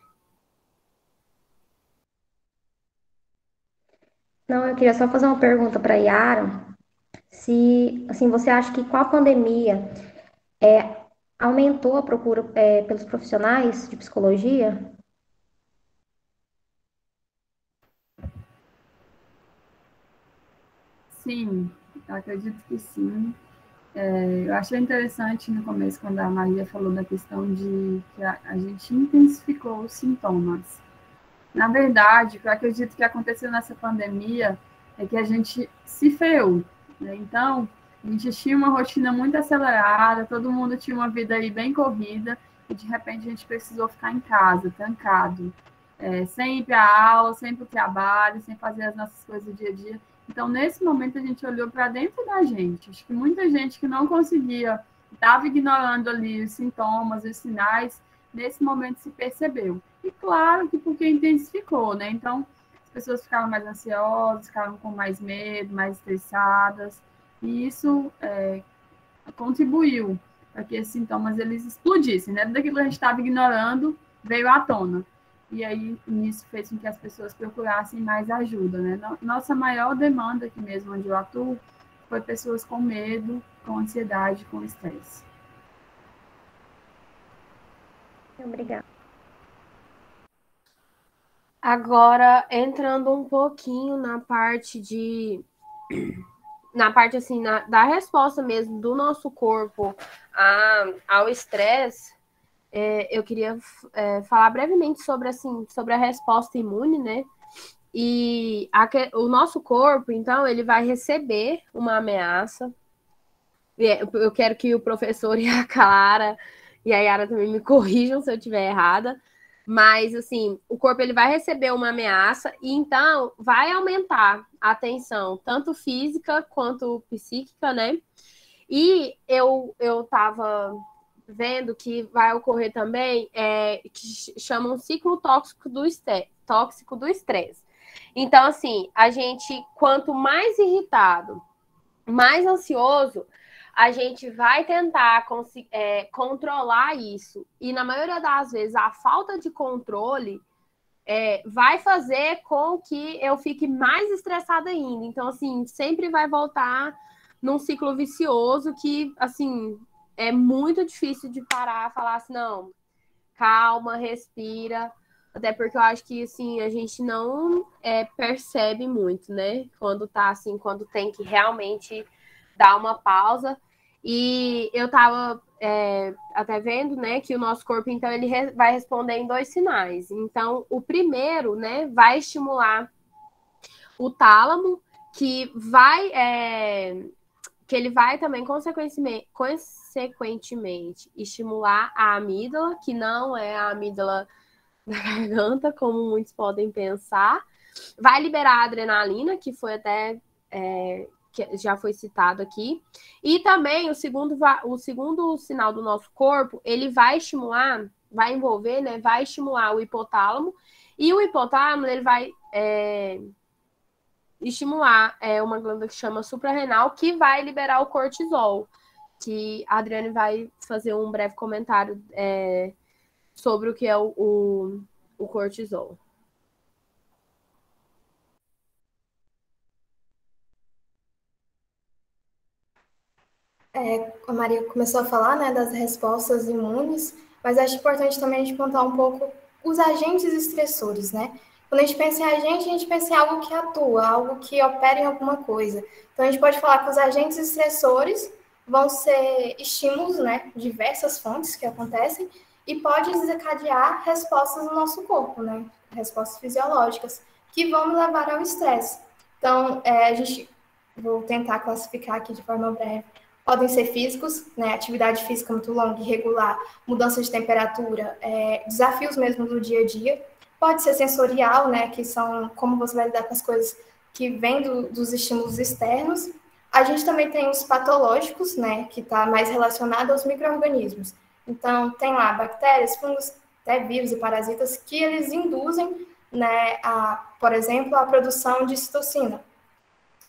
Não, eu queria só fazer uma pergunta para a Yara. Se, assim, você acha que com a pandemia aumentou a procura pelos profissionais de psicologia? Sim, eu acredito que sim. Eu achei interessante no começo, quando a Maria falou da questão de que a gente intensificou os sintomas. Na verdade, o que eu acredito que aconteceu nessa pandemia é que a gente se freou, né? Então, a gente tinha uma rotina muito acelerada, todo mundo tinha uma vida aí bem corrida, e de repente a gente precisou ficar em casa, trancado, sem ir para a aula, sem ir para o trabalho, sem fazer as nossas coisas do dia a dia. Então, nesse momento, a gente olhou para dentro da gente. Acho que muita gente que não conseguia, estava ignorando ali os sintomas, os sinais, nesse momento se percebeu. E claro que porque intensificou, né? Então, as pessoas ficaram mais ansiosas, ficaram com mais medo, mais estressadas, e isso contribuiu para que esses sintomas eles explodissem, né? Daquilo que a gente estava ignorando veio à tona. E aí, isso fez com que as pessoas procurassem mais ajuda, né? Nossa maior demanda aqui mesmo onde eu atuo foi pessoas com medo, com ansiedade, com estresse. Obrigada. Agora, entrando um pouquinho na parte assim, da resposta mesmo do nosso corpo ao estresse, eu queria falar brevemente sobre a resposta imune, né? E o nosso corpo, então, ele vai receber uma ameaça. Eu quero que o professor e a Clara e a Yara também me corrijam se eu estiver errada. Mas, assim, o corpo ele vai receber uma ameaça e, então, vai aumentar a tensão, tanto física quanto psíquica, né? E eu estava vendo que vai ocorrer também, que chama um ciclo tóxico do estresse. Então, assim, a gente, quanto mais irritado, mais ansioso, a gente vai tentar controlar isso. E na maioria das vezes, a falta de controle vai fazer com que eu fique mais estressada ainda. Então, assim, sempre vai voltar num ciclo vicioso que, assim, é muito difícil de parar e falar assim, não, calma, respira. Até porque eu acho que, assim, a gente não percebe muito, né? Quando tá, assim, quando tem que realmente dar uma pausa. E eu tava até vendo, né, que o nosso corpo, então, ele vai responder em 2 sinais. Então, o primeiro, né, vai estimular o tálamo, que ele vai também, consequentemente, estimular a amígdala, que não é a amígdala da garganta, como muitos podem pensar. Vai liberar a adrenalina, que foi até que já foi citado aqui. E também o segundo sinal do nosso corpo, ele vai estimular, vai envolver, né? Vai estimular o hipotálamo. E o hipotálamo, ele vai estimular uma glândula que chama suprarrenal, que vai liberar o cortisol. Que a Adriane vai fazer um breve comentário sobre o que é o cortisol. A Maria começou a falar, né, das respostas imunes, mas acho importante também a gente contar um pouco os agentes estressores, né? Quando a gente pensa em agente, a gente pensa em algo que atua, algo que opera em alguma coisa. Então, a gente pode falar que os agentes estressores vão ser estímulos, né, diversas fontes que acontecem, e pode desencadear respostas no nosso corpo, né? Respostas fisiológicas, que vão nos levar ao estresse. Então, vou tentar classificar aqui de forma breve. Podem ser físicos, né? Atividade física muito longa, irregular, mudança de temperatura, desafios mesmo do dia a dia. Pode ser sensorial, né? Que são como você vai lidar com as coisas que vêm dos estímulos externos. A gente também tem os patológicos, né? Que está mais relacionado aos micro-organismos. Então, tem lá bactérias, fungos, até vírus e parasitas que eles induzem, né? Por exemplo, a produção de citocina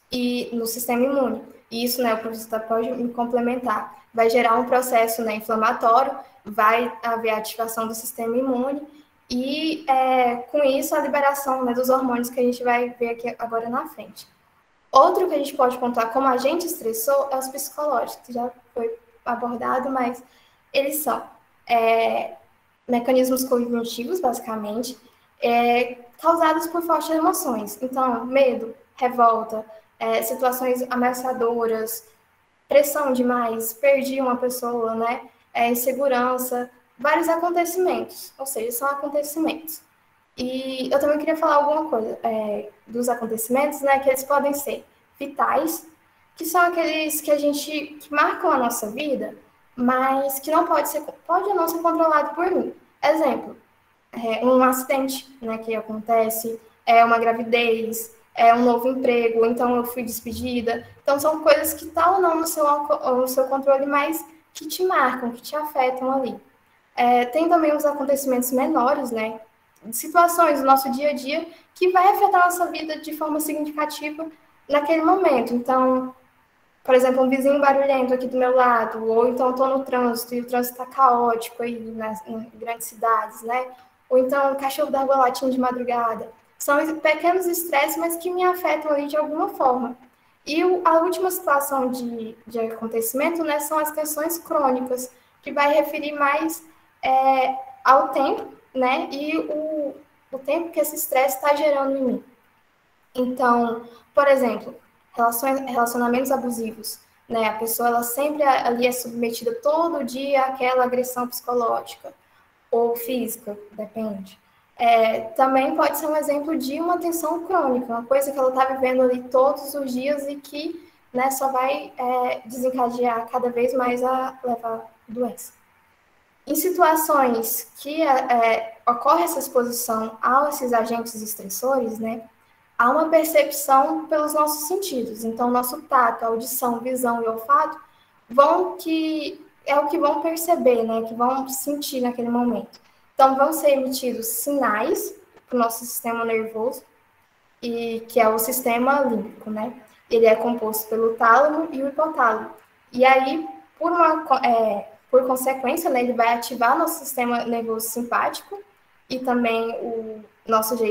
e no sistema imune. E isso, né, o professor pode me complementar, vai gerar um processo, né, inflamatório, vai haver ativação do sistema imune e, com isso, a liberação, né, dos hormônios que a gente vai ver aqui agora na frente. Outro que a gente pode pontuar como agente estressor é os psicológicos, que já foi abordado, mas eles são mecanismos cognitivos, basicamente, causados por fortes emoções. Então, medo, revolta, situações ameaçadoras, pressão demais, perdi uma pessoa, né? Insegurança, vários acontecimentos, ou seja, são acontecimentos. E eu também queria falar alguma coisa dos acontecimentos, né? Que eles podem ser vitais, que são aqueles que marcam a nossa vida, mas que não pode ou não ser controlado por mim. Exemplo, um acidente, né, que acontece, uma gravidez, um novo emprego, então eu fui despedida. Então, são coisas que estão ou não no seu controle, mas que te marcam, que te afetam ali. Tem também os acontecimentos menores, né? Situações do nosso dia a dia que vai afetar a nossa vida de forma significativa naquele momento. Então, por exemplo, um vizinho barulhento aqui do meu lado, ou então estou no trânsito e o trânsito está caótico aí em grandes cidades, né? Ou então o cachorro dá água latindo de madrugada. São pequenos estresses, mas que me afetam ali de alguma forma. E a última situação de acontecimento, né, são as questões crônicas, que vai referir mais ao tempo, né, e o tempo que esse estresse está gerando em mim. Então, por exemplo, relacionamentos abusivos, né? A pessoa ela sempre ali é submetida todo dia àquela agressão psicológica ou física, depende. Também pode ser um exemplo de uma tensão crônica, uma coisa que ela está vivendo ali todos os dias e que, né, só vai desencadear cada vez mais a levar doença. Em situações que ocorre essa exposição a esses agentes estressores, né, há uma percepção pelos nossos sentidos. Então, nosso tato, audição, visão e olfato é o que vão perceber, né? Que vão sentir naquele momento. Então, vão ser emitidos sinais para o nosso sistema nervoso, e que é o sistema límbico, né? Ele é composto pelo tálamo e o hipotálamo. E aí, por consequência, né, ele vai ativar nosso sistema nervoso simpático e também o nosso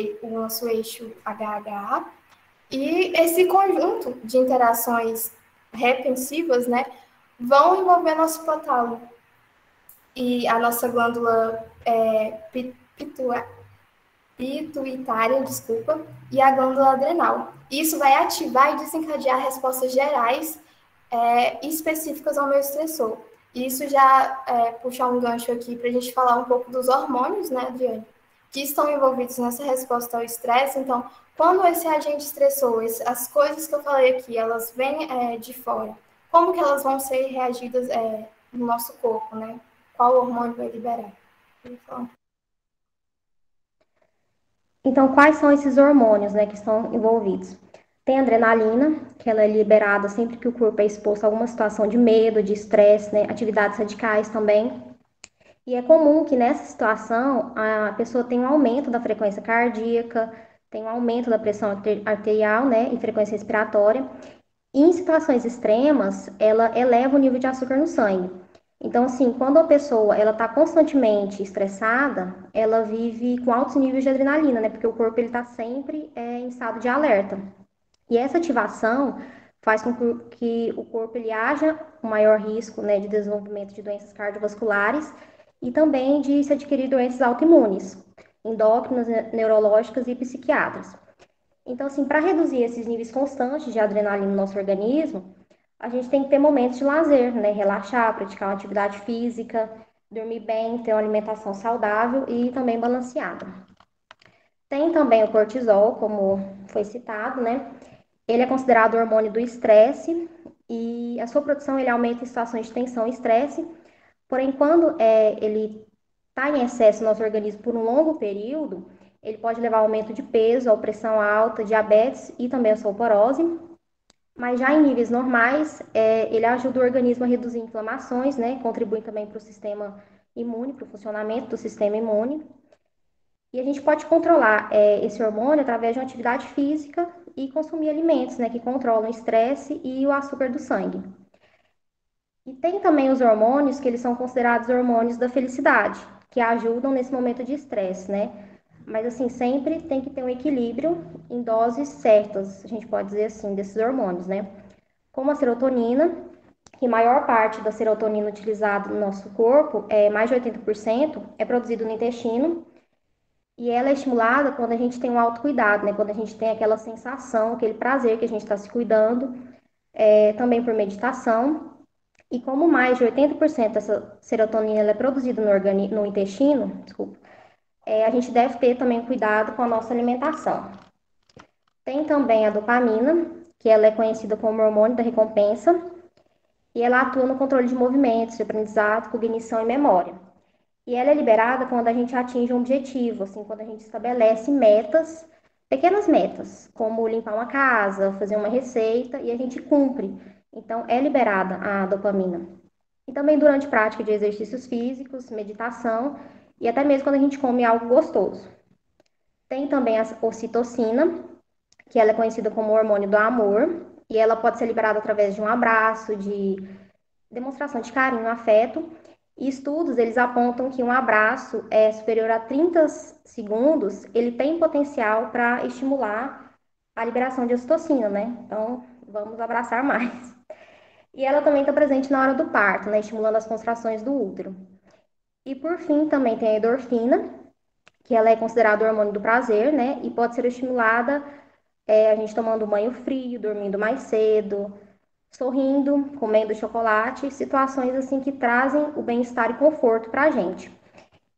eixo HHA, e esse conjunto de interações repensivas, né, vão envolver nosso hipotálamo e a nossa glândula pituitária, desculpa, e a glândula adrenal. Isso vai ativar e desencadear respostas gerais específicas ao meu estressor. E isso já puxa um gancho aqui para a gente falar um pouco dos hormônios, né, Adriane, que estão envolvidos nessa resposta ao estresse. Então, quando esse agente estressor, as coisas que eu falei aqui, elas vêm de fora, como que elas vão ser reagidas no nosso corpo, né? Qual hormônio vai liberar? Então, quais são esses hormônios, né, que estão envolvidos? Tem a adrenalina, que ela é liberada sempre que o corpo é exposto a alguma situação de medo, de estresse, né, atividades radicais também. E é comum que nessa situação a pessoa tenha um aumento da frequência cardíaca, tem um aumento da pressão arterial, né, e frequência respiratória. E em situações extremas, ela eleva o nível de açúcar no sangue. Então, assim, quando a pessoa ela está constantemente estressada, ela vive com altos níveis de adrenalina, né, porque o corpo ele está sempre em estado de alerta. E essa ativação faz com que o corpo ele haja um maior risco, né, de desenvolvimento de doenças cardiovasculares e também de se adquirir doenças autoimunes, endócrinas, neurológicas e psiquiátricas. Então, assim, para reduzir esses níveis constantes de adrenalina no nosso organismo, a gente tem que ter momentos de lazer, né, relaxar, praticar uma atividade física, dormir bem, ter uma alimentação saudável e também balanceada. Tem também o cortisol, como foi citado, né? Ele é considerado o hormônio do estresse e a sua produção ele aumenta em situações de tensão e estresse. Porém, quando ele está em excesso no nosso organismo por um longo período, ele pode levar ao aumento de peso, a pressão alta, diabetes e também a osteoporose. Mas já em níveis normais, ele ajuda o organismo a reduzir inflamações, né? Contribui também para o sistema imune, para o funcionamento do sistema imune. E a gente pode controlar esse hormônio através de uma atividade física e consumir alimentos, né, que controlam o estresse e o açúcar do sangue. E tem também os hormônios que eles são considerados hormônios da felicidade, que ajudam nesse momento de estresse, né? Mas assim, sempre tem que ter um equilíbrio em doses certas, a gente pode dizer assim, desses hormônios, né? Como a serotonina, que a maior parte da serotonina utilizada no nosso corpo, mais de 80%, é produzido no intestino. E ela é estimulada quando a gente tem um autocuidado, né? Quando a gente tem aquela sensação, aquele prazer que a gente está se cuidando, também por meditação. E como mais de 80% dessa serotonina ela é produzida no intestino, desculpa, a gente deve ter também cuidado com a nossa alimentação. Tem também a dopamina, que ela é conhecida como hormônio da recompensa, e ela atua no controle de movimentos, de aprendizado, cognição e memória. E ela é liberada quando a gente atinge um objetivo, assim, quando a gente estabelece metas, pequenas metas, como limpar uma casa, fazer uma receita, e a gente cumpre. Então, é liberada a dopamina. E também durante prática de exercícios físicos, meditação, e até mesmo quando a gente come algo gostoso. Tem também a ocitocina, que ela é conhecida como hormônio do amor, e ela pode ser liberada através de um abraço, de demonstração de carinho, afeto. E estudos, eles apontam que um abraço superior a 30 segundos, ele tem potencial para estimular a liberação de ocitocina, né? Então, vamos abraçar mais. E ela também está presente na hora do parto, né? Estimulando as contrações do útero. E por fim, também tem a endorfina, que ela é considerada o hormônio do prazer, né? E pode ser estimulada a gente tomando banho frio, dormindo mais cedo, sorrindo, comendo chocolate, situações assim que trazem o bem-estar e conforto para a gente.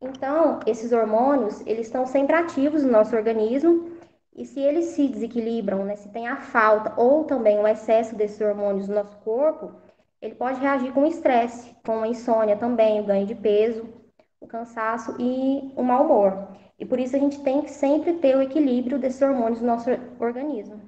Então, esses hormônios, eles estão sempre ativos no nosso organismo, e se eles se desequilibram, né, se tem a falta ou também o excesso desses hormônios no nosso corpo, ele pode reagir com estresse, com a insônia também, o ganho de peso, o cansaço e o mau humor. E por isso a gente tem que sempre ter o equilíbrio desses hormônios no nosso organismo.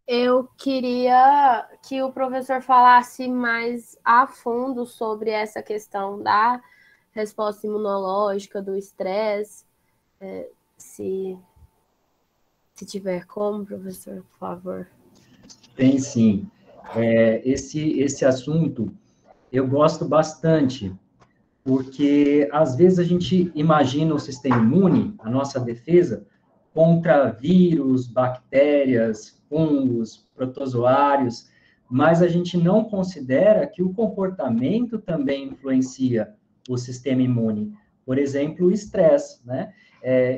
Eu queria que o professor falasse mais a fundo sobre essa questão da resposta imunológica, do estresse, se tiver como, professor, por favor. Tem sim. Esse assunto eu gosto bastante, porque às vezes a gente imagina o sistema imune, a nossa defesa, contra vírus, bactérias, fungos, protozoários, mas a gente não considera que o comportamento também influencia o sistema imune. Por exemplo, o estresse, né?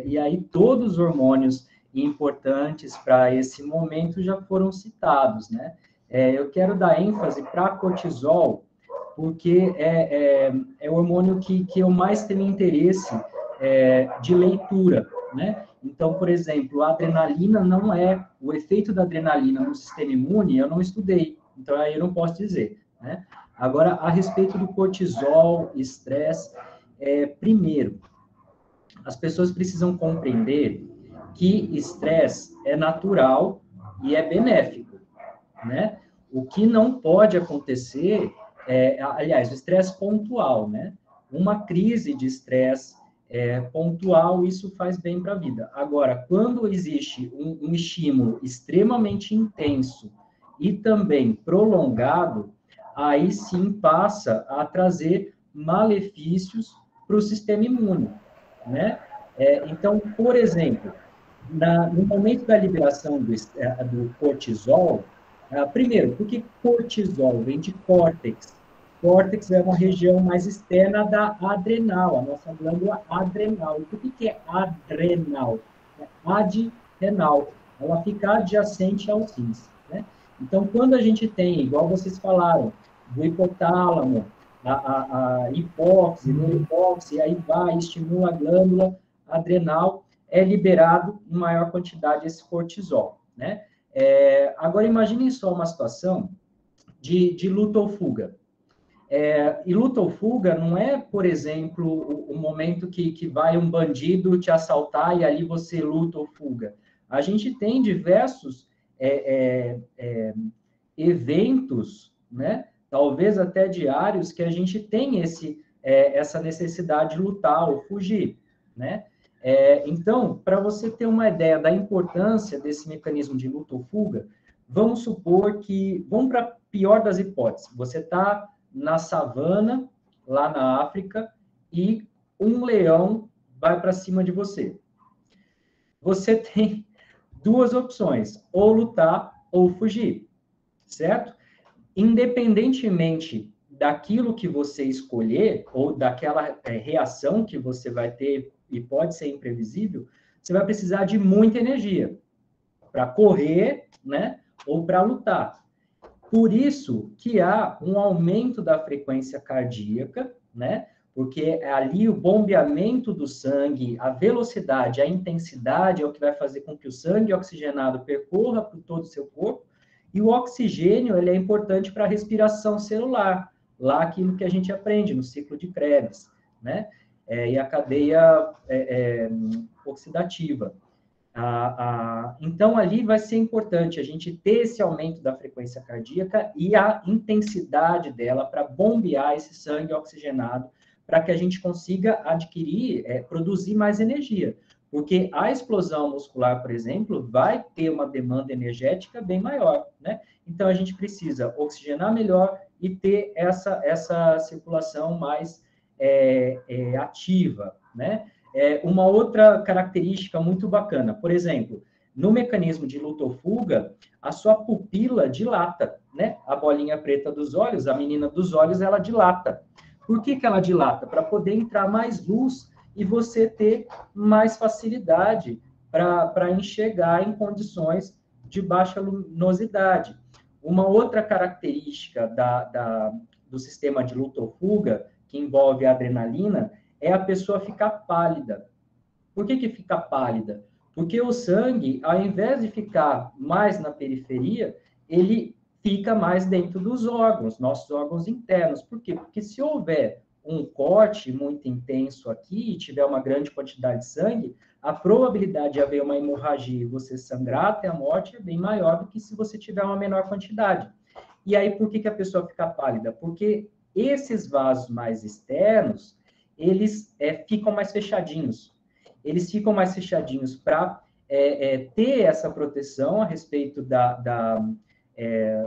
E aí todos os hormônios importantes para esse momento já foram citados, né? Eu quero dar ênfase para cortisol, porque é o hormônio que eu mais tenho interesse de leitura, né? Então, por exemplo, a adrenalina não é... O efeito da adrenalina no sistema imune, eu não estudei, então aí eu não posso dizer, né? Agora, a respeito do cortisol, estresse, primeiro, as pessoas precisam compreender que estresse é natural e é benéfico, né? O que não pode acontecer aliás, o estresse pontual, né? Uma crise de estresse pontual, isso faz bem para a vida. Agora, quando existe um estímulo extremamente intenso e também prolongado, aí sim passa a trazer malefícios para o sistema imune, né? Então, por exemplo, no momento da liberação do cortisol, primeiro, por que cortisol? Vem de córtex. Córtex é uma região mais externa da adrenal, a nossa glândula adrenal. E por que é adrenal? É adrenal. Ela fica adjacente aos rins, né? Então, quando a gente tem, igual vocês falaram, do hipotálamo, a hipófise, neurohipófise, aí vai, estimula a glândula adrenal, é liberado em maior quantidade esse cortisol, né? Agora, imaginem só uma situação de luta ou fuga. E luta ou fuga não é, por exemplo, o momento que vai um bandido te assaltar e ali você luta ou fuga. A gente tem diversos eventos, né? Talvez até diários, que a gente tem essa necessidade de lutar ou fugir, né? Então, para você ter uma ideia da importância desse mecanismo de luta ou fuga, vamos supor que, vamos para a pior das hipóteses, você está na savana, lá na África, e um leão vai para cima de você. Você tem duas opções, ou lutar ou fugir, certo? Independentemente daquilo que você escolher, ou daquela reação que você vai ter, e pode ser imprevisível, você vai precisar de muita energia para correr, né, ou para lutar. Por isso que há um aumento da frequência cardíaca, né, porque ali o bombeamento do sangue, a velocidade, a intensidade é o que vai fazer com que o sangue oxigenado percorra por todo o seu corpo, e o oxigênio ele é importante para a respiração celular, lá aquilo que a gente aprende no ciclo de Krebs, né? E a cadeia oxidativa. Então, ali vai ser importante a gente ter esse aumento da frequência cardíaca e a intensidade dela para bombear esse sangue oxigenado, para que a gente consiga adquirir, produzir mais energia. Porque a explosão muscular, por exemplo, vai ter uma demanda energética bem maior, né? Então, a gente precisa oxigenar melhor e ter essa circulação mais ativa, né? Uma outra característica muito bacana, por exemplo, no mecanismo de luta ou fuga, a sua pupila dilata, né? A bolinha preta dos olhos, a menina dos olhos, ela dilata. Por que ela dilata? Para poder entrar mais luz e você ter mais facilidade para enxergar em condições de baixa luminosidade. Uma outra característica do sistema de luta ou fuga, que envolve a adrenalina, é a pessoa ficar pálida. Por que fica pálida? Porque o sangue, ao invés de ficar mais na periferia, ele fica mais dentro dos órgãos, nossos órgãos internos. Por quê? Porque se houver um corte muito intenso aqui e tiver uma grande quantidade de sangue, a probabilidade de haver uma hemorragia e você sangrar até a morte é bem maior do que se você tiver uma menor quantidade. E aí, por que a pessoa fica pálida? Porque esses vasos mais externos, eles ficam mais fechadinhos. Eles ficam mais fechadinhos para ter essa proteção a respeito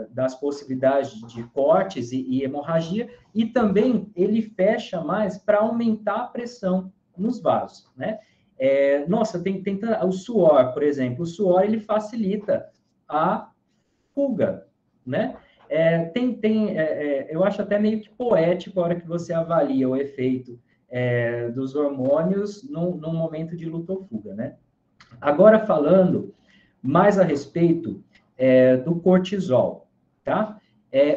das possibilidades de cortes e hemorragia, e também ele fecha mais para aumentar a pressão nos vasos, né? O suor, por exemplo, o suor ele facilita a fuga, né? Eu acho até meio que poético a hora que você avalia o efeito dos hormônios num momento de luta ou fuga, né? Agora, falando mais a respeito do cortisol, tá?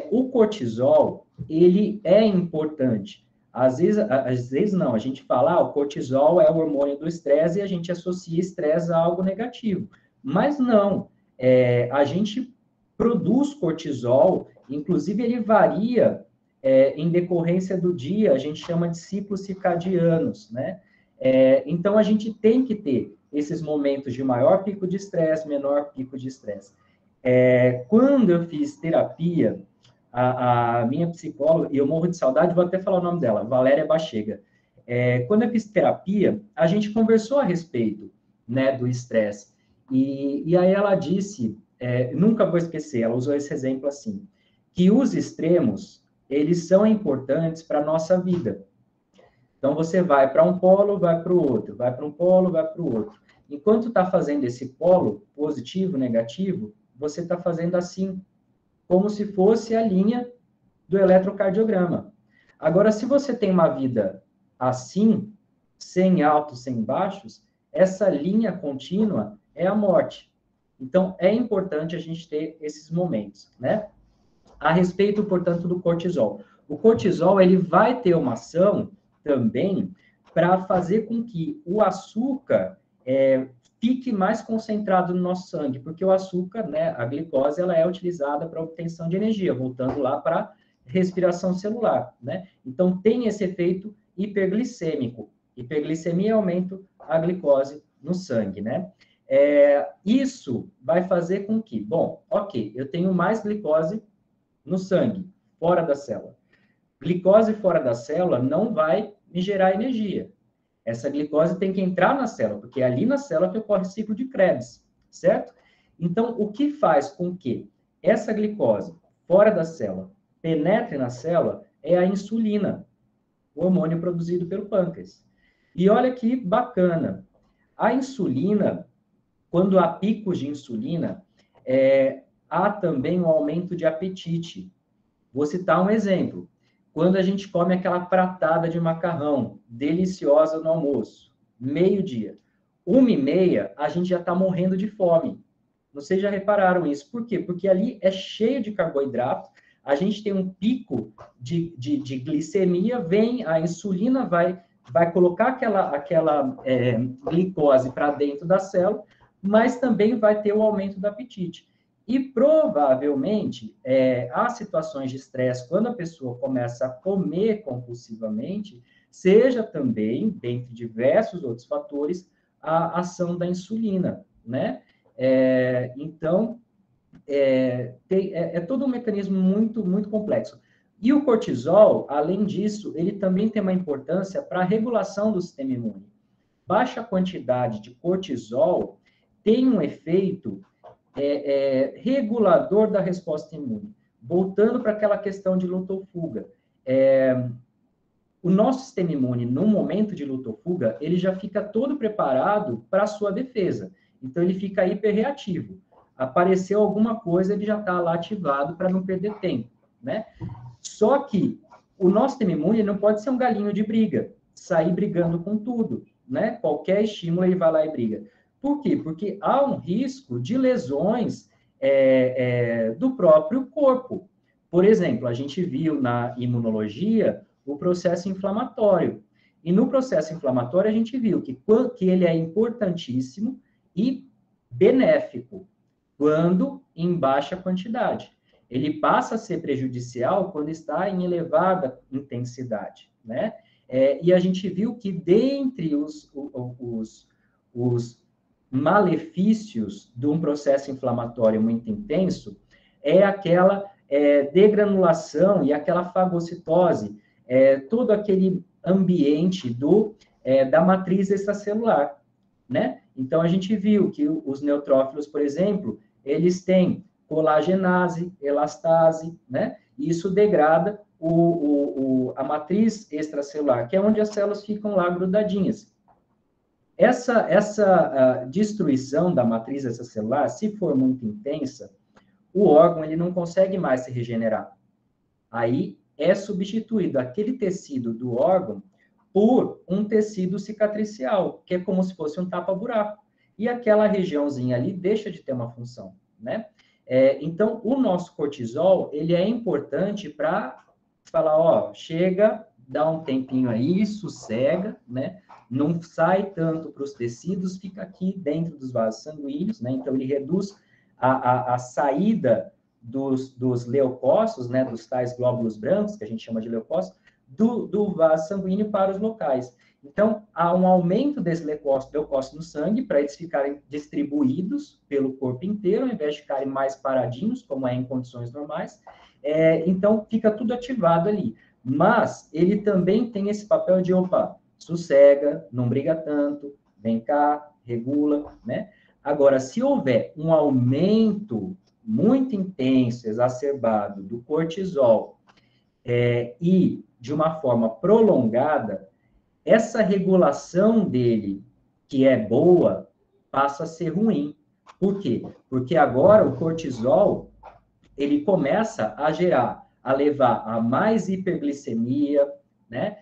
O cortisol, ele é importante. Às vezes não, a gente fala, o cortisol é o hormônio do estresse e a gente associa estresse a algo negativo. Mas não, a gente produz cortisol, inclusive ele varia em decorrência do dia, a gente chama de ciclos circadianos, né? Então, a gente tem que ter esses momentos de maior pico de estresse, menor pico de estresse. Quando eu fiz terapia, a minha psicóloga, e eu morro de saudade, vou até falar o nome dela, Valéria Bachega. Quando eu fiz terapia, a gente conversou a respeito, né, do estresse. E aí ela disse, nunca vou esquecer, ela usou esse exemplo assim, que os extremos, eles são importantes para a nossa vida. Então, você vai para um polo, vai para o outro, vai para um polo, vai para o outro. Enquanto está fazendo esse polo, positivo, negativo, você está fazendo assim, como se fosse a linha do eletrocardiograma. Agora, se você tem uma vida assim, sem altos, sem baixos, essa linha contínua é a morte. Então, é importante a gente ter esses momentos, né? A respeito, portanto, do cortisol. O cortisol, ele vai ter uma ação também para fazer com que o açúcar fique mais concentrado no nosso sangue, porque o açúcar, né, a glicose, ela é utilizada para obtenção de energia, voltando lá para respiração celular, né? Então, tem esse efeito hiperglicêmico. Hiperglicemia aumenta a glicose no sangue, né? Isso vai fazer com que, bom, ok, eu tenho mais glicose no sangue, fora da célula. Glicose fora da célula não vai me gerar energia. Essa glicose tem que entrar na célula, porque é ali na célula que ocorre o ciclo de Krebs, certo? Então, o que faz com que essa glicose fora da célula penetre na célula é a insulina, o hormônio produzido pelo pâncreas. E olha que bacana, a insulina, quando há picos de insulina, há também um aumento de apetite. Vou citar um exemplo. Quando a gente come aquela pratada de macarrão deliciosa no almoço, meio-dia, 1h30, a gente já está morrendo de fome. Vocês já repararam isso? Por quê? Porque ali é cheio de carboidrato, a gente tem um pico de glicemia, vem a insulina, vai colocar aquela glicose para dentro da célula, mas também vai ter o aumento do apetite. E, provavelmente, há situações de estresse, quando a pessoa começa a comer compulsivamente, seja também, dentre diversos outros fatores, a ação da insulina, né? Então, é todo um mecanismo muito, muito complexo. E o cortisol, além disso, ele também tem uma importância para a regulação do sistema imune. baixa quantidade de cortisol tem um efeito regulador da resposta imune. Voltando para aquela questão de luta ou fuga. O nosso sistema imune, no momento de luta ou fuga, ele já fica todo preparado para a sua defesa. Então, ele fica hiperreativo. Apareceu alguma coisa, ele já está lá ativado para não perder tempo, né? Só que o nosso sistema imune não pode ser um galinho de briga, sair brigando com tudo, né? Qualquer estímulo, ele vai lá e briga. Por quê? Porque há um risco de lesões do próprio corpo. Por exemplo, a gente viu na imunologia o processo inflamatório. E no processo inflamatório, a gente viu que ele é importantíssimo e benéfico quando em baixa quantidade. Ele passa a ser prejudicial quando está em elevada intensidade, né? E a gente viu que dentre os malefícios de um processo inflamatório muito intenso é aquela degranulação e aquela fagocitose, todo aquele ambiente da matriz extracelular, né? Então, a gente viu que os neutrófilos, por exemplo, eles têm colagenase, elastase, né? E isso degrada a matriz extracelular, que é onde as células ficam lá grudadinhas. Essa destruição da matriz extracelular, se for muito intensa, o órgão ele não consegue mais se regenerar. Aí é substituído aquele tecido do órgão por um tecido cicatricial, que é como se fosse um tapa-buraco. E aquela regiãozinha ali deixa de ter uma função, né? Então, o nosso cortisol, ele é importante para falar, ó, chega, dá um tempinho aí, sossega, né? Não sai tanto para os tecidos, fica aqui dentro dos vasos sanguíneos, né? Então, ele reduz a saída dos leucócitos, né? Dos tais glóbulos brancos, que a gente chama de leucócitos, do vaso sanguíneo para os locais. Então, há um aumento desses leucócitos no sangue para eles ficarem distribuídos pelo corpo inteiro, ao invés de ficarem mais paradinhos, como é em condições normais. Então, fica tudo ativado ali. Mas ele também tem esse papel de, opa, sossega, não briga tanto, vem cá, regula, né? Agora, se houver um aumento muito intenso, exacerbado do cortisol e de uma forma prolongada, essa regulação dele, que é boa, passa a ser ruim. Por quê? Porque agora o cortisol, ele começa a levar a mais hiperglicemia, né?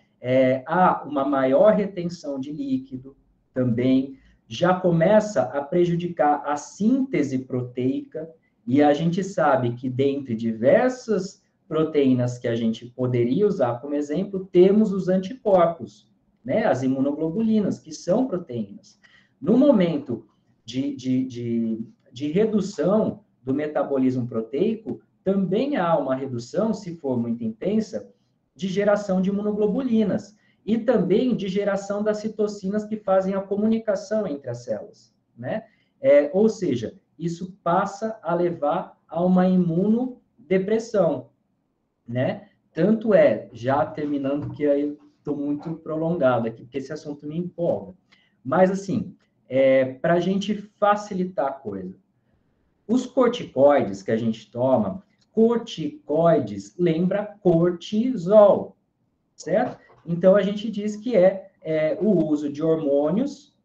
A uma maior retenção de líquido também, já começa a prejudicar a síntese proteica, e a gente sabe que dentre diversas proteínas que a gente poderia usar como exemplo, temos os anticorpos, né? As imunoglobulinas, que são proteínas. No momento de redução do metabolismo proteico, também há uma redução, se for muito intensa, de geração de imunoglobulinas e também de geração das citocinas que fazem a comunicação entre as células, né? Ou seja, isso passa a levar a uma imunodepressão, né? Tanto já terminando, que aí estou muito prolongado aqui, porque esse assunto me empolga. Mas, assim, para a gente facilitar a coisa, os corticoides que a gente toma, corticoides lembra cortisol, certo? Então, a gente diz que o uso de hormônios,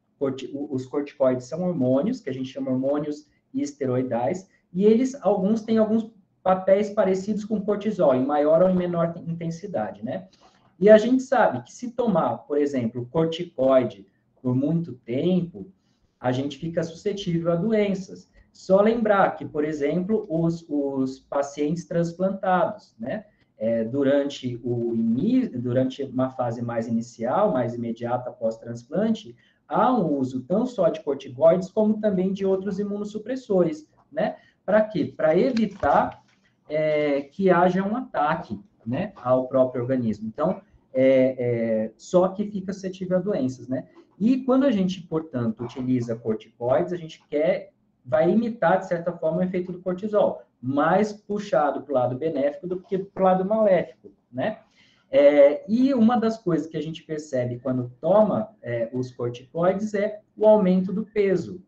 os corticoides são hormônios, que a gente chama hormônios esteroidais, e alguns têm alguns papéis parecidos com cortisol, em maior ou em menor intensidade, né? E a gente sabe que se tomar, por exemplo, corticoide por muito tempo, a gente fica suscetível a doenças. Só lembrar que, por exemplo, os pacientes transplantados, né? Durante uma fase mais inicial, mais imediata pós-transplante, há um uso não só de corticoides, como também de outros imunossupressores, né? Para quê? Para evitar que haja um ataque, né, ao próprio organismo. Então, só que fica suscetível a doenças, né? E quando a gente, portanto, utiliza corticoides, a gente vai imitar, de certa forma, o efeito do cortisol, mais puxado para o lado benéfico do que para o lado maléfico, né? E uma das coisas que a gente percebe quando toma os corticoides é o aumento do peso,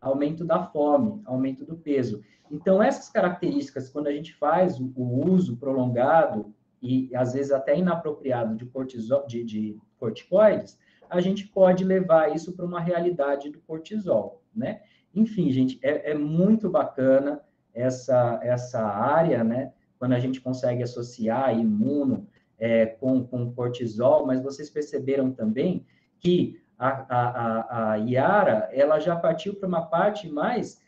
aumento da fome, aumento do peso. Então, essas características, quando a gente faz o uso prolongado e, às vezes, até inapropriado de corticoides, a gente pode levar isso para uma realidade do cortisol, né? Enfim, gente, é muito bacana essa área, né? Quando a gente consegue associar imuno com cortisol, mas vocês perceberam também que a Yara, ela já partiu para uma parte mais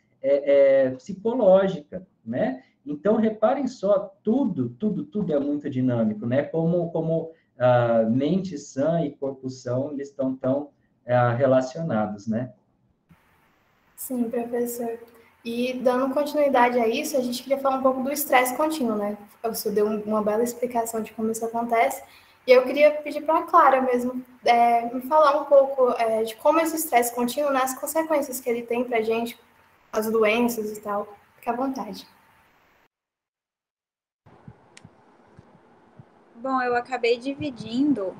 psicológica, né? Então, reparem só, tudo é muito dinâmico, né? Como mente sã e corpo são, eles estão tão relacionados, né? Sim, professor. E dando continuidade a isso, a gente queria falar um pouco do estresse contínuo, né? O senhor deu uma bela explicação de como isso acontece. E eu queria pedir para a Clara mesmo me falar um pouco de como esse estresse contínuo, né, as consequências que ele tem para a gente, as doenças e tal. Fique à vontade. Bom, eu acabei dividindo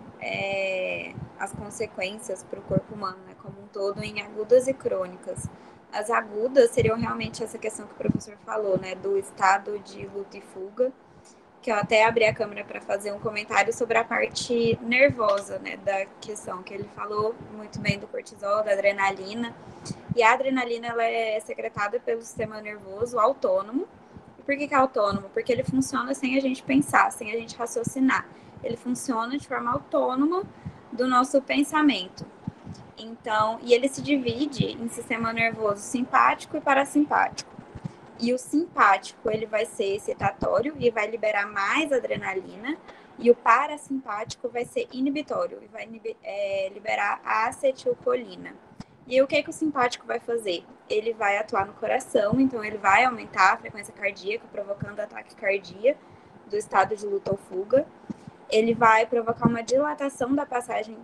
as consequências para o corpo humano, né, como um todo, em agudas e crônicas. As agudas seriam realmente essa questão que o professor falou, né, do estado de luta e fuga, que eu até abri a câmera para fazer um comentário sobre a parte nervosa, né, da questão, que ele falou muito bem do cortisol, da adrenalina. E a adrenalina, ela é secretada pelo sistema nervoso autônomo. Por que é autônomo? Porque ele funciona sem a gente pensar, sem a gente raciocinar. Ele funciona de forma autônoma do nosso pensamento. Então, e ele se divide em sistema nervoso simpático e parasimpático. E o simpático, ele vai ser excitatório e vai liberar mais adrenalina. E o parasimpático vai ser inibitório e vai liberar a acetilcolina. E o que o simpático vai fazer? Ele vai atuar no coração, então ele vai aumentar a frequência cardíaca, provocando ataque cardíaco do estado de luta ou fuga. Ele vai provocar uma dilatação da passagem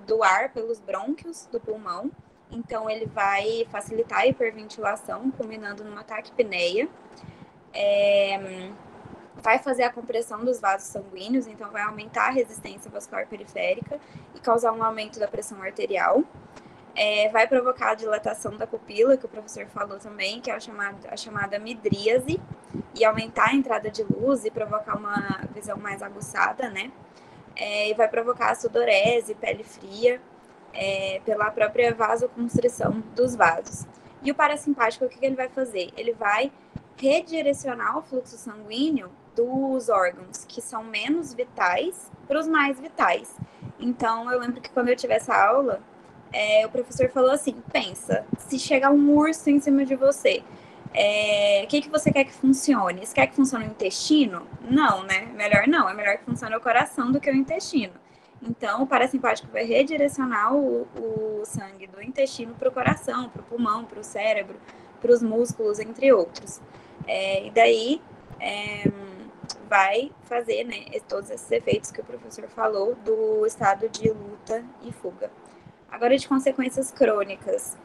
do ar pelos brônquios do pulmão. Então, ele vai facilitar a hiperventilação, culminando numa taquipneia. Vai fazer a compressão dos vasos sanguíneos, então vai aumentar a resistência vascular periférica e causar um aumento da pressão arterial. Vai provocar a dilatação da pupila, que o professor falou também, que é a chamada midríase, e aumentar a entrada de luz e provocar uma visão mais aguçada, né? E vai provocar a sudorese, pele fria, pela própria vasoconstrição dos vasos. E o parasimpático, o que ele vai fazer? Ele vai redirecionar o fluxo sanguíneo dos órgãos que são menos vitais para os mais vitais. Então, eu lembro que quando eu tive essa aula, o professor falou assim, pensa, se chegar um urso em cima de você, o que você quer que funcione? Você quer que funcione o intestino? Não, né? Melhor não, é melhor que funcione o coração do que o intestino. Então, o parasimpático vai redirecionar o sangue do intestino para o coração, para o pulmão, para o cérebro, para os músculos, entre outros. E daí, vai fazer, né, todos esses efeitos que o professor falou do estado de luta e fuga. Agora, de consequências crônicas.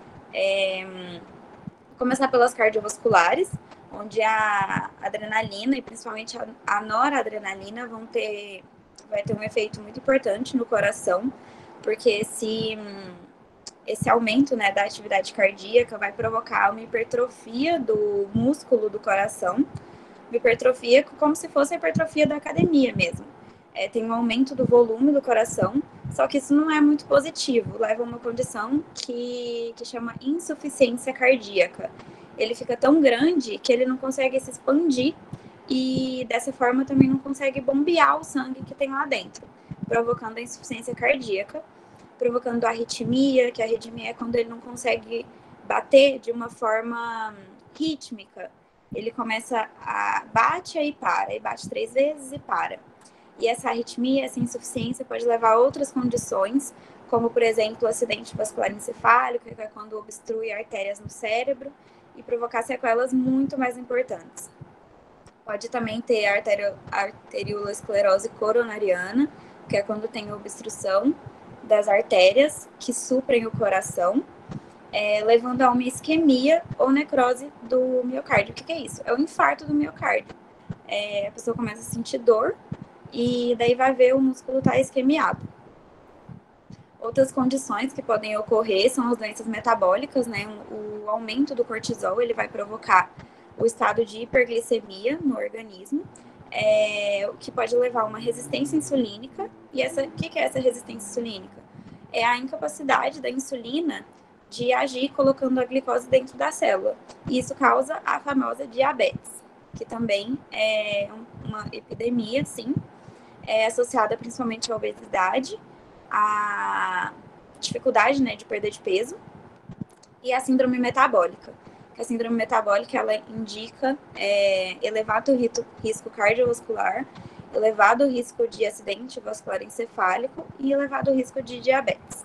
Começar pelas cardiovasculares, onde a adrenalina e principalmente a noradrenalina vai ter um efeito muito importante no coração, porque esse aumento, né, da atividade cardíaca vai provocar uma hipertrofia do músculo do coração, uma hipertrofia como se fosse a hipertrofia da academia mesmo. Tem um aumento do volume do coração, só que isso não é muito positivo, leva a uma condição que chama insuficiência cardíaca. Ele fica tão grande que ele não consegue se expandir e dessa forma também não consegue bombear o sangue que tem lá dentro, provocando a insuficiência cardíaca, provocando a arritmia, que a arritmia é quando ele não consegue bater de uma forma rítmica. Ele começa bate aí para, e bate 3 vezes e para. E essa arritmia, essa insuficiência pode levar a outras condições, como, por exemplo, o acidente vascular encefálico, que é quando obstrui artérias no cérebro e provocar sequelas muito mais importantes. Pode também ter a arteriolosclerose coronariana, que é quando tem obstrução das artérias que suprem o coração, levando a uma isquemia ou necrose do miocárdio. O que é isso? É o infarto do miocárdio. A pessoa começa a sentir dor e daí vai ver o músculo tá isquemiado. Outras condições que podem ocorrer são as doenças metabólicas, né? O aumento do cortisol, ele vai provocar o estado de hiperglicemia no organismo, o que pode levar a uma resistência insulínica. E o que é essa resistência insulínica? É a incapacidade da insulina de agir colocando a glicose dentro da célula. E isso causa a famosa diabetes, que também é uma epidemia, sim, associada principalmente à obesidade, à dificuldade, né, de perder de peso, e a síndrome metabólica. A síndrome metabólica, ela indica elevado risco cardiovascular, elevado risco de acidente vascular encefálico e elevado risco de diabetes.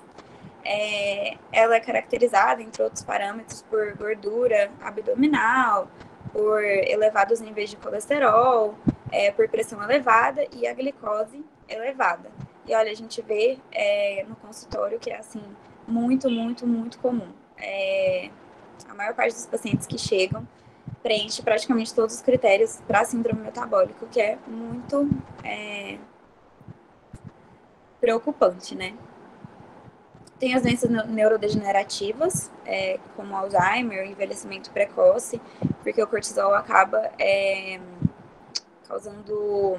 Ela é caracterizada, entre outros parâmetros, por gordura abdominal, por elevados níveis de colesterol, por pressão elevada e a glicose elevada. E olha, a gente vê no consultório que é assim, muito, muito, muito comum. A maior parte dos pacientes que chegam preenche praticamente todos os critérios para síndrome metabólica, o que é muito preocupante, né? Tem as doenças neurodegenerativas, como Alzheimer, envelhecimento precoce, porque o cortisol acaba causando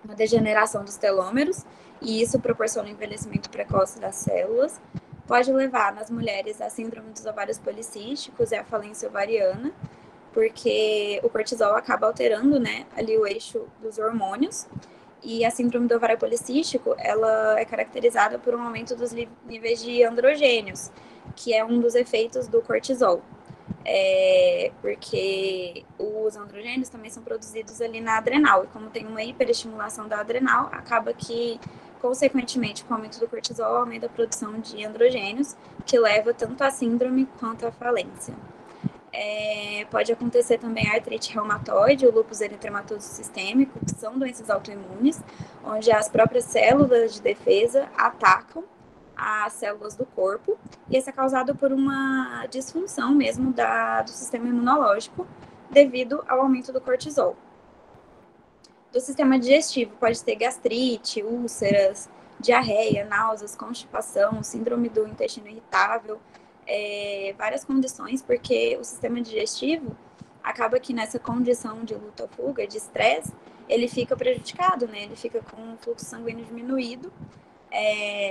uma degeneração dos telômeros, e isso proporciona o envelhecimento precoce das células. Pode levar nas mulheres a síndrome dos ovários policísticos e a falência ovariana, porque o cortisol acaba alterando, né, ali o eixo dos hormônios. E a síndrome do ovário policístico, ela é caracterizada por um aumento dos níveis de androgênios, que é um dos efeitos do cortisol. Porque os androgênios também são produzidos ali na adrenal, e como tem uma hiperestimulação da adrenal, acaba que, consequentemente, com o aumento do cortisol, aumenta a produção de androgênios, que leva tanto à síndrome quanto à falência. Pode acontecer também a artrite reumatoide, o lúpus eritematoso sistêmico, que são doenças autoimunes, onde as próprias células de defesa atacam as células do corpo, e isso é causado por uma disfunção mesmo do sistema imunológico, devido ao aumento do cortisol. Do sistema digestivo, pode ter gastrite, úlceras, diarreia, náuseas, constipação, síndrome do intestino irritável, várias condições, porque o sistema digestivo acaba que nessa condição de luta ou fuga, de estresse, ele fica prejudicado, né? Ele fica com o fluxo sanguíneo diminuído,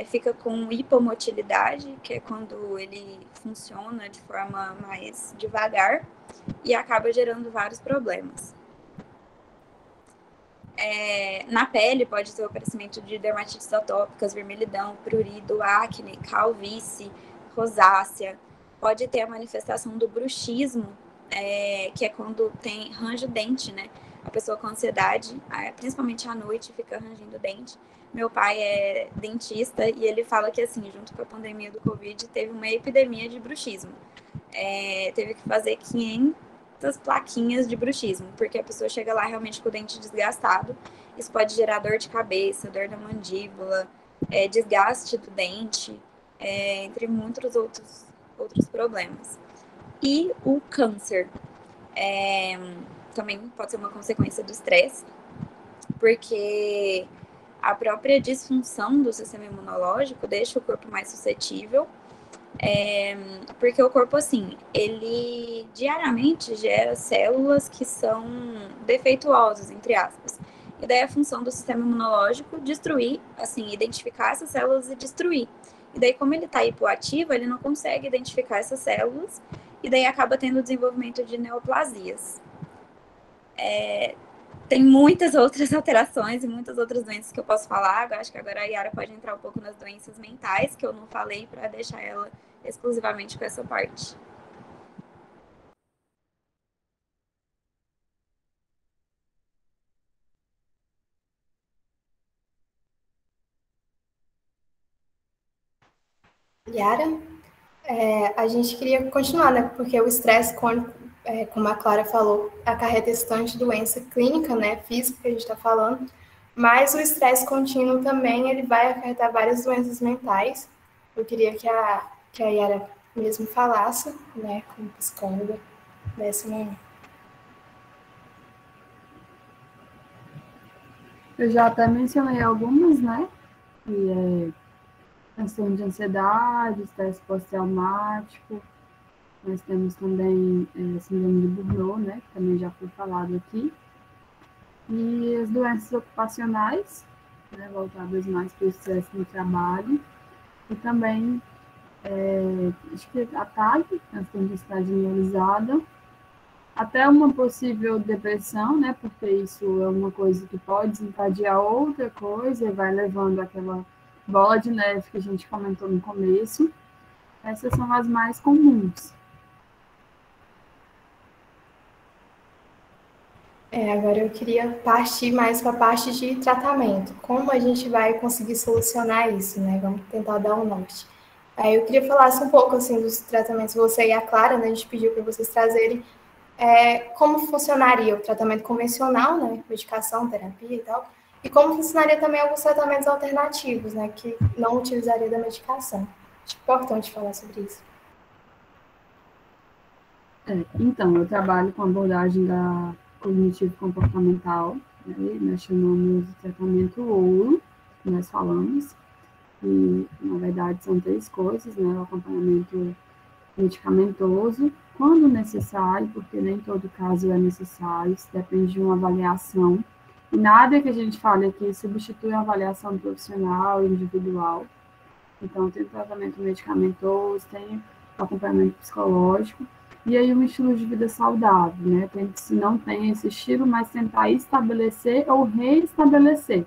fica com hipomotilidade, que é quando ele funciona de forma mais devagar, e acaba gerando vários problemas. Na pele pode ter o aparecimento de dermatites atópicas, vermelhidão, prurido, acne, calvície, rosácea. Pode ter a manifestação do bruxismo, que é quando range o dente, né? A pessoa com ansiedade, principalmente à noite, fica rangindo o dente. Meu pai é dentista e ele fala que, assim, junto com a pandemia do Covid, teve uma epidemia de bruxismo. Teve que fazer 500 plaquinhas de bruxismo, porque a pessoa chega lá realmente com o dente desgastado. Isso pode gerar dor de cabeça, dor da mandíbula, desgaste do dente, entre muitos outros problemas. E o câncer também pode ser uma consequência do estresse, porque a própria disfunção do sistema imunológico deixa o corpo mais suscetível, porque o corpo, assim, ele diariamente gera células que são defeituosas, entre aspas. E daí a função do sistema imunológico destruir, assim, identificar essas células e destruir. E daí, como ele está hipoativo, ele não consegue identificar essas células, e daí acaba tendo o desenvolvimento de neoplasias. Tem muitas outras alterações e muitas outras doenças que eu posso falar. Eu acho que agora a Yara pode entrar um pouco nas doenças mentais, que eu não falei, para deixar ela exclusivamente com essa parte. Yara, a gente queria continuar, né? Porque o estresse crônico, como a Clara falou, acarreta esse tanto de doença clínica, né? Física que a gente está falando. Mas o estresse contínuo também, ele vai acarretar várias doenças mentais. Eu queria que a Yara mesmo falasse, né? Como psicóloga, desse momento. Eu já até mencionei algumas, né? Que é questão de ansiedade, estresse pós-traumático. Nós temos também síndrome de Burnout, né? Que também já foi falado aqui. E as doenças ocupacionais, né? Voltadas mais para o estresse no trabalho. E também, acho que a TAG, questão de estar generalizada. Até uma possível depressão, né? Porque isso é uma coisa que pode desencadear outra coisa e vai levando aquela bola de neve que a gente comentou no começo. Essas são as mais comuns. Agora eu queria partir mais para a parte de tratamento. Como a gente vai conseguir solucionar isso, né? Vamos tentar dar um norte. Aí eu queria falar um pouco assim dos tratamentos. Você e a Clara, né? A gente pediu para vocês trazerem como funcionaria o tratamento convencional, né? Medicação, terapia e tal. E como funcionaria também alguns tratamentos alternativos, né? Que não utilizaria da medicação. Acho importante falar sobre isso. Então, eu trabalho com a abordagem da cognitivo-comportamental, né? Nós chamamos de tratamento ouro, que nós falamos, e, na verdade, são 3 coisas, né? O acompanhamento medicamentoso, quando necessário, porque nem todo caso é necessário, isso depende de uma avaliação, e nada que a gente fale aqui substitui a avaliação profissional, individual. Então, tem tratamento medicamentoso, tem acompanhamento psicológico, e aí um estilo de vida saudável, né? Se não tem esse estilo, mas tentar estabelecer ou reestabelecer,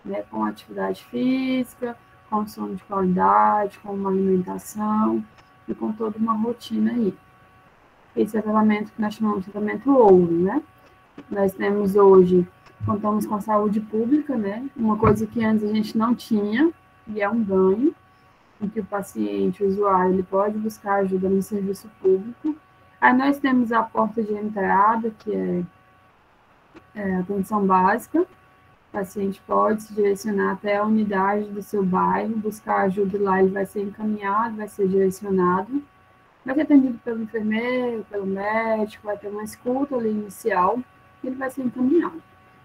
né? Com atividade física, com sono de qualidade, com uma alimentação e com toda uma rotina aí. Esse é o tratamento que nós chamamos de tratamento ouro, né? Nós temos hoje, contamos com a saúde pública, né? Uma coisa que antes a gente não tinha, e é um ganho, em que o paciente, o usuário, ele pode buscar ajuda no serviço público. Aí nós temos a porta de entrada, que é a atenção básica. O paciente pode se direcionar até a unidade do seu bairro, buscar ajuda lá, ele vai ser encaminhado, vai ser direcionado, vai ser atendido pelo enfermeiro, pelo médico, vai ter uma escuta ali inicial, e ele vai ser encaminhado.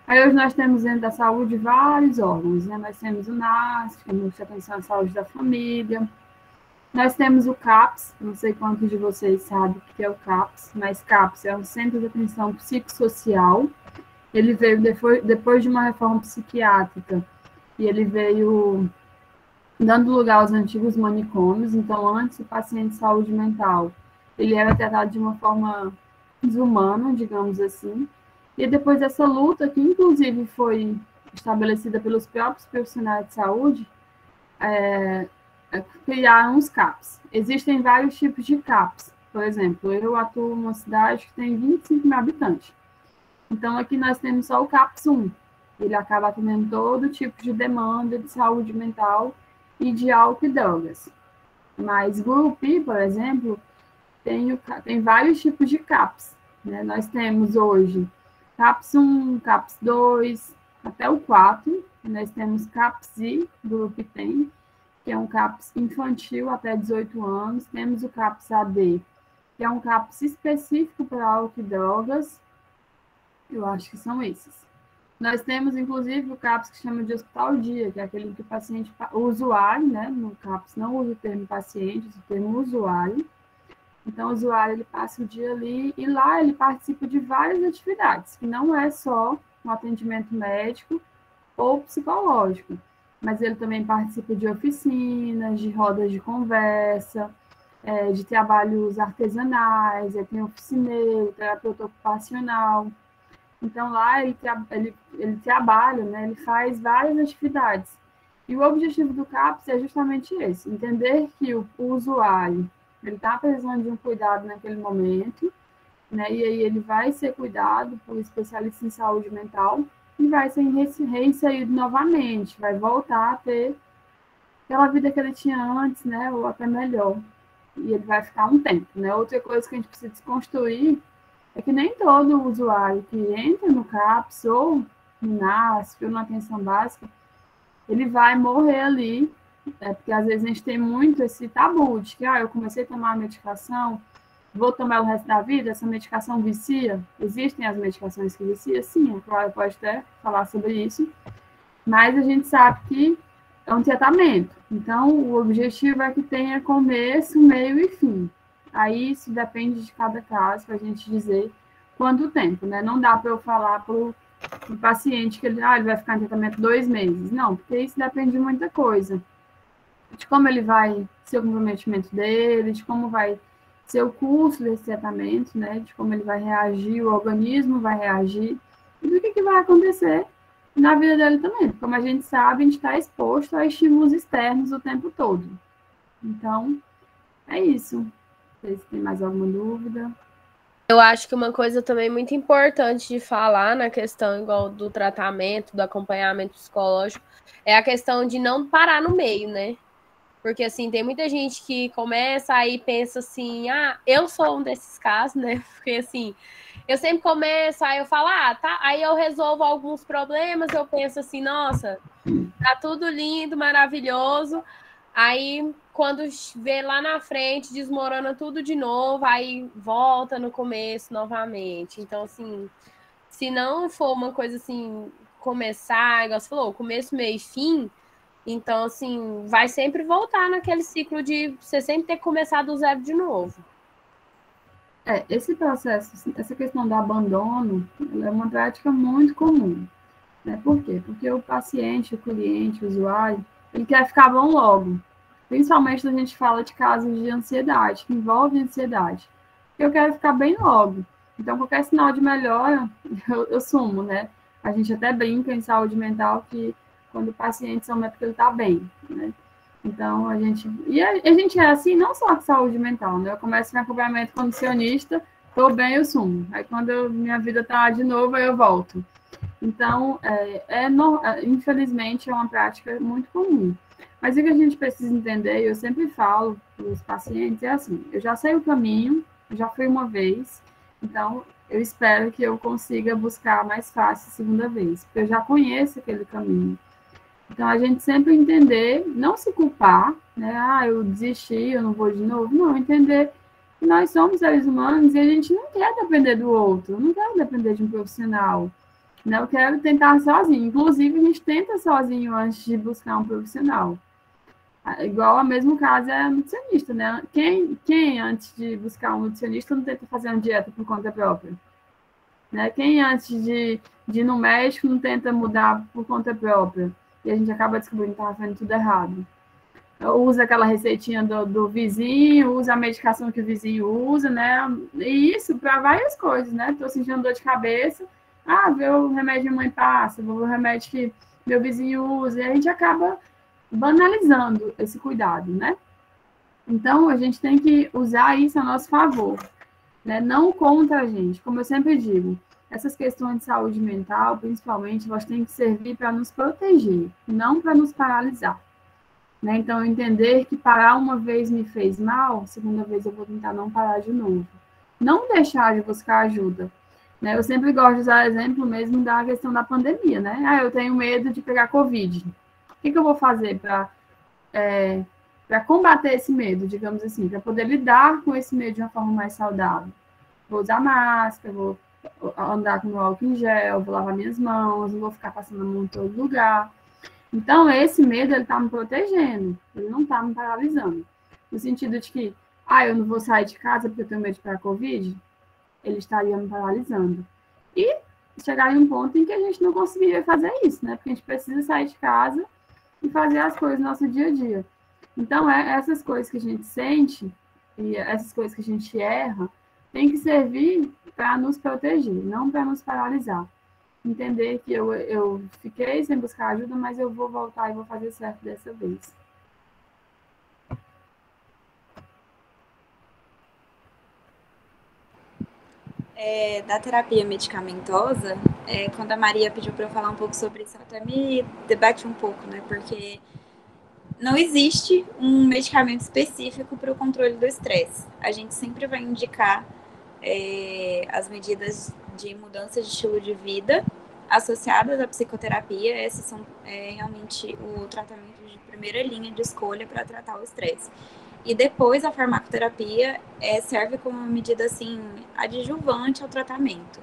Aí hoje nós temos dentro da saúde vários órgãos, né? Nós temos o NASF, que é o Atenção à Saúde da Família. Nós temos o CAPS, não sei quantos de vocês sabem o que é o CAPS, mas CAPS é um Centro de Atenção Psicossocial. Ele veio depois de uma reforma psiquiátrica, e ele veio dando lugar aos antigos manicômios. Então, antes, o paciente de saúde mental, ele era tratado de uma forma desumana, digamos assim. E depois dessa luta, que inclusive foi estabelecida pelos próprios profissionais de saúde, criaram os CAPs. Existem vários tipos de CAPs. Por exemplo, eu atuo numa cidade que tem 25 mil habitantes. Então, aqui nós temos só o CAPS 1. Ele acaba atendendo todo tipo de demanda de saúde mental e de álcool e drogas. Mas Gurupi, por exemplo, tem vários tipos de CAPs, né? Nós temos hoje CAPS 1, CAPS 2, até o 4. Nós temos CAPS I, Grupo tem, que é um CAPS infantil até 18 anos. Temos o CAPS AD, que é um CAPS específico para álcool e drogas. Eu acho que são esses. Nós temos, inclusive, o CAPS que chama de hospital-dia, que é aquele que o usuário, né? No CAPS não usa o termo paciente, usa o termo usuário. Então, o usuário, ele passa o dia ali e lá ele participa de várias atividades, que não é só um atendimento médico ou psicológico, mas ele também participa de oficinas, de rodas de conversa, de trabalhos artesanais, tem oficineiro, terapeuta ocupacional. Então, lá ele trabalha, né? Ele faz várias atividades. E o objetivo do CAPS é justamente esse, entender que o usuário ele está precisando de um cuidado naquele momento, né? E aí ele vai ser cuidado por especialista em saúde mental e vai ser reinserido novamente, vai voltar a ter aquela vida que ele tinha antes, né? Ou até melhor. E ele vai ficar um tempo, né? Outra coisa que a gente precisa desconstruir é que nem todo usuário que entra no CAPS ou no NASF ou na atenção básica, ele vai morrer ali. Porque às vezes a gente tem muito esse tabu de que eu comecei a tomar a medicação, vou tomar o resto da vida? Essa medicação vicia? Existem as medicações que viciam? Sim, a Clara pode até falar sobre isso, mas a gente sabe que é um tratamento. Então, o objetivo é que tenha começo, meio e fim. Aí isso depende de cada caso, para a gente dizer quanto tempo, né? Não dá para eu falar para o paciente que ele vai ficar em tratamento 2 meses. Não, porque isso depende de muita coisa. De como ele vai ser o comprometimento dele, de como vai ser o curso desse tratamento, né? De como ele vai reagir, o organismo vai reagir, e do que vai acontecer na vida dele também. Como a gente sabe, a gente está exposto a estímulos externos o tempo todo. Então, é isso. Não sei se tem mais alguma dúvida. Eu acho que uma coisa também muito importante de falar na questão igual do tratamento, do acompanhamento psicológico, é a questão de não parar no meio, né? Porque, assim, tem muita gente que começa aí pensa assim, eu sou um desses casos, né? Porque, assim, eu sempre começo, aí eu falo, tá, aí eu resolvo alguns problemas, eu penso assim, nossa, tá tudo lindo, maravilhoso, aí quando vê lá na frente, desmorona tudo de novo, aí volta no começo novamente. Então, assim, se não for uma coisa assim, começar, igual você falou, começo, meio e fim, então, assim, vai sempre voltar naquele ciclo de você sempre ter que começar do zero de novo. Esse processo, essa questão do abandono, é uma prática muito comum. Né? Por quê? Porque o paciente, o cliente, o usuário, ele quer ficar bom logo. Principalmente quando a gente fala de casos de ansiedade, que envolve ansiedade. Eu quero ficar bem logo. Então, qualquer sinal de melhora, eu sumo, né? A gente até brinca em saúde mental que quando o paciente some é porque ele está bem, né? Então, a gente é assim, não só com saúde mental, né? Eu começo meu acompanhamento com nutricionista, estou bem, eu sumo. Aí, quando minha vida está de novo, aí eu volto. Então, infelizmente, é uma prática muito comum. Mas o que a gente precisa entender, e eu sempre falo para os pacientes, é assim, eu já sei o caminho, eu já fui uma vez, então eu espero que eu consiga buscar mais fácil a segunda vez, porque eu já conheço aquele caminho. Então, a gente sempre entender, não se culpar, né? Eu desisti, eu não vou de novo. Não, entender que nós somos seres humanos e a gente não quer depender do outro, não quer depender de um profissional. Né? Eu quero tentar sozinho. Inclusive, a gente tenta sozinho antes de buscar um profissional. Igual, ao mesmo caso, é nutricionista, né? Quem antes de buscar um nutricionista, não tenta fazer uma dieta por conta própria? Né? Quem antes de ir no médico, não tenta mudar por conta própria? E a gente acaba descobrindo que estava fazendo tudo errado. Usa aquela receitinha do vizinho, usa a medicação que o vizinho usa, né? E isso para várias coisas, né? Estou sentindo dor de cabeça, vê o remédio que minha mãe passa, vou ver o remédio que meu vizinho usa, e a gente acaba banalizando esse cuidado, né? Então, a gente tem que usar isso a nosso favor, né? Não contra a gente, como eu sempre digo. Essas questões de saúde mental, principalmente, elas têm que servir para nos proteger, não para nos paralisar. Né? Então, entender que parar uma vez me fez mal, segunda vez eu vou tentar não parar de novo. Não deixar de buscar ajuda. Né? Eu sempre gosto de usar exemplo mesmo da questão da pandemia. Né? Eu tenho medo de pegar Covid. O que eu vou fazer para combater esse medo, digamos assim, para poder lidar com esse medo de uma forma mais saudável? Vou usar máscara, vou andar com o álcool em gel, vou lavar minhas mãos, não vou ficar passando a mão em todo lugar. Então, esse medo, ele está me protegendo, ele não está me paralisando. No sentido de que, eu não vou sair de casa porque eu tenho medo de pegar Covid, ele estaria me paralisando. E chegar em um ponto em que a gente não conseguiria fazer isso, né? Porque a gente precisa sair de casa e fazer as coisas no nosso dia a dia. Então, essas coisas que a gente sente e essas coisas que a gente erra, tem que servir para nos proteger, não para nos paralisar. Entender que eu fiquei sem buscar ajuda, mas eu vou voltar e vou fazer certo dessa vez. Da terapia medicamentosa, quando a Maria pediu para eu falar um pouco sobre isso, até me debate um pouco, né? Porque não existe um medicamento específico para o controle do estresse. A gente sempre vai indicar as medidas de mudança de estilo de vida associadas à psicoterapia. Esses são realmente o tratamento de primeira linha de escolha para tratar o estresse. E depois a farmacoterapia serve como uma medida assim, adjuvante ao tratamento.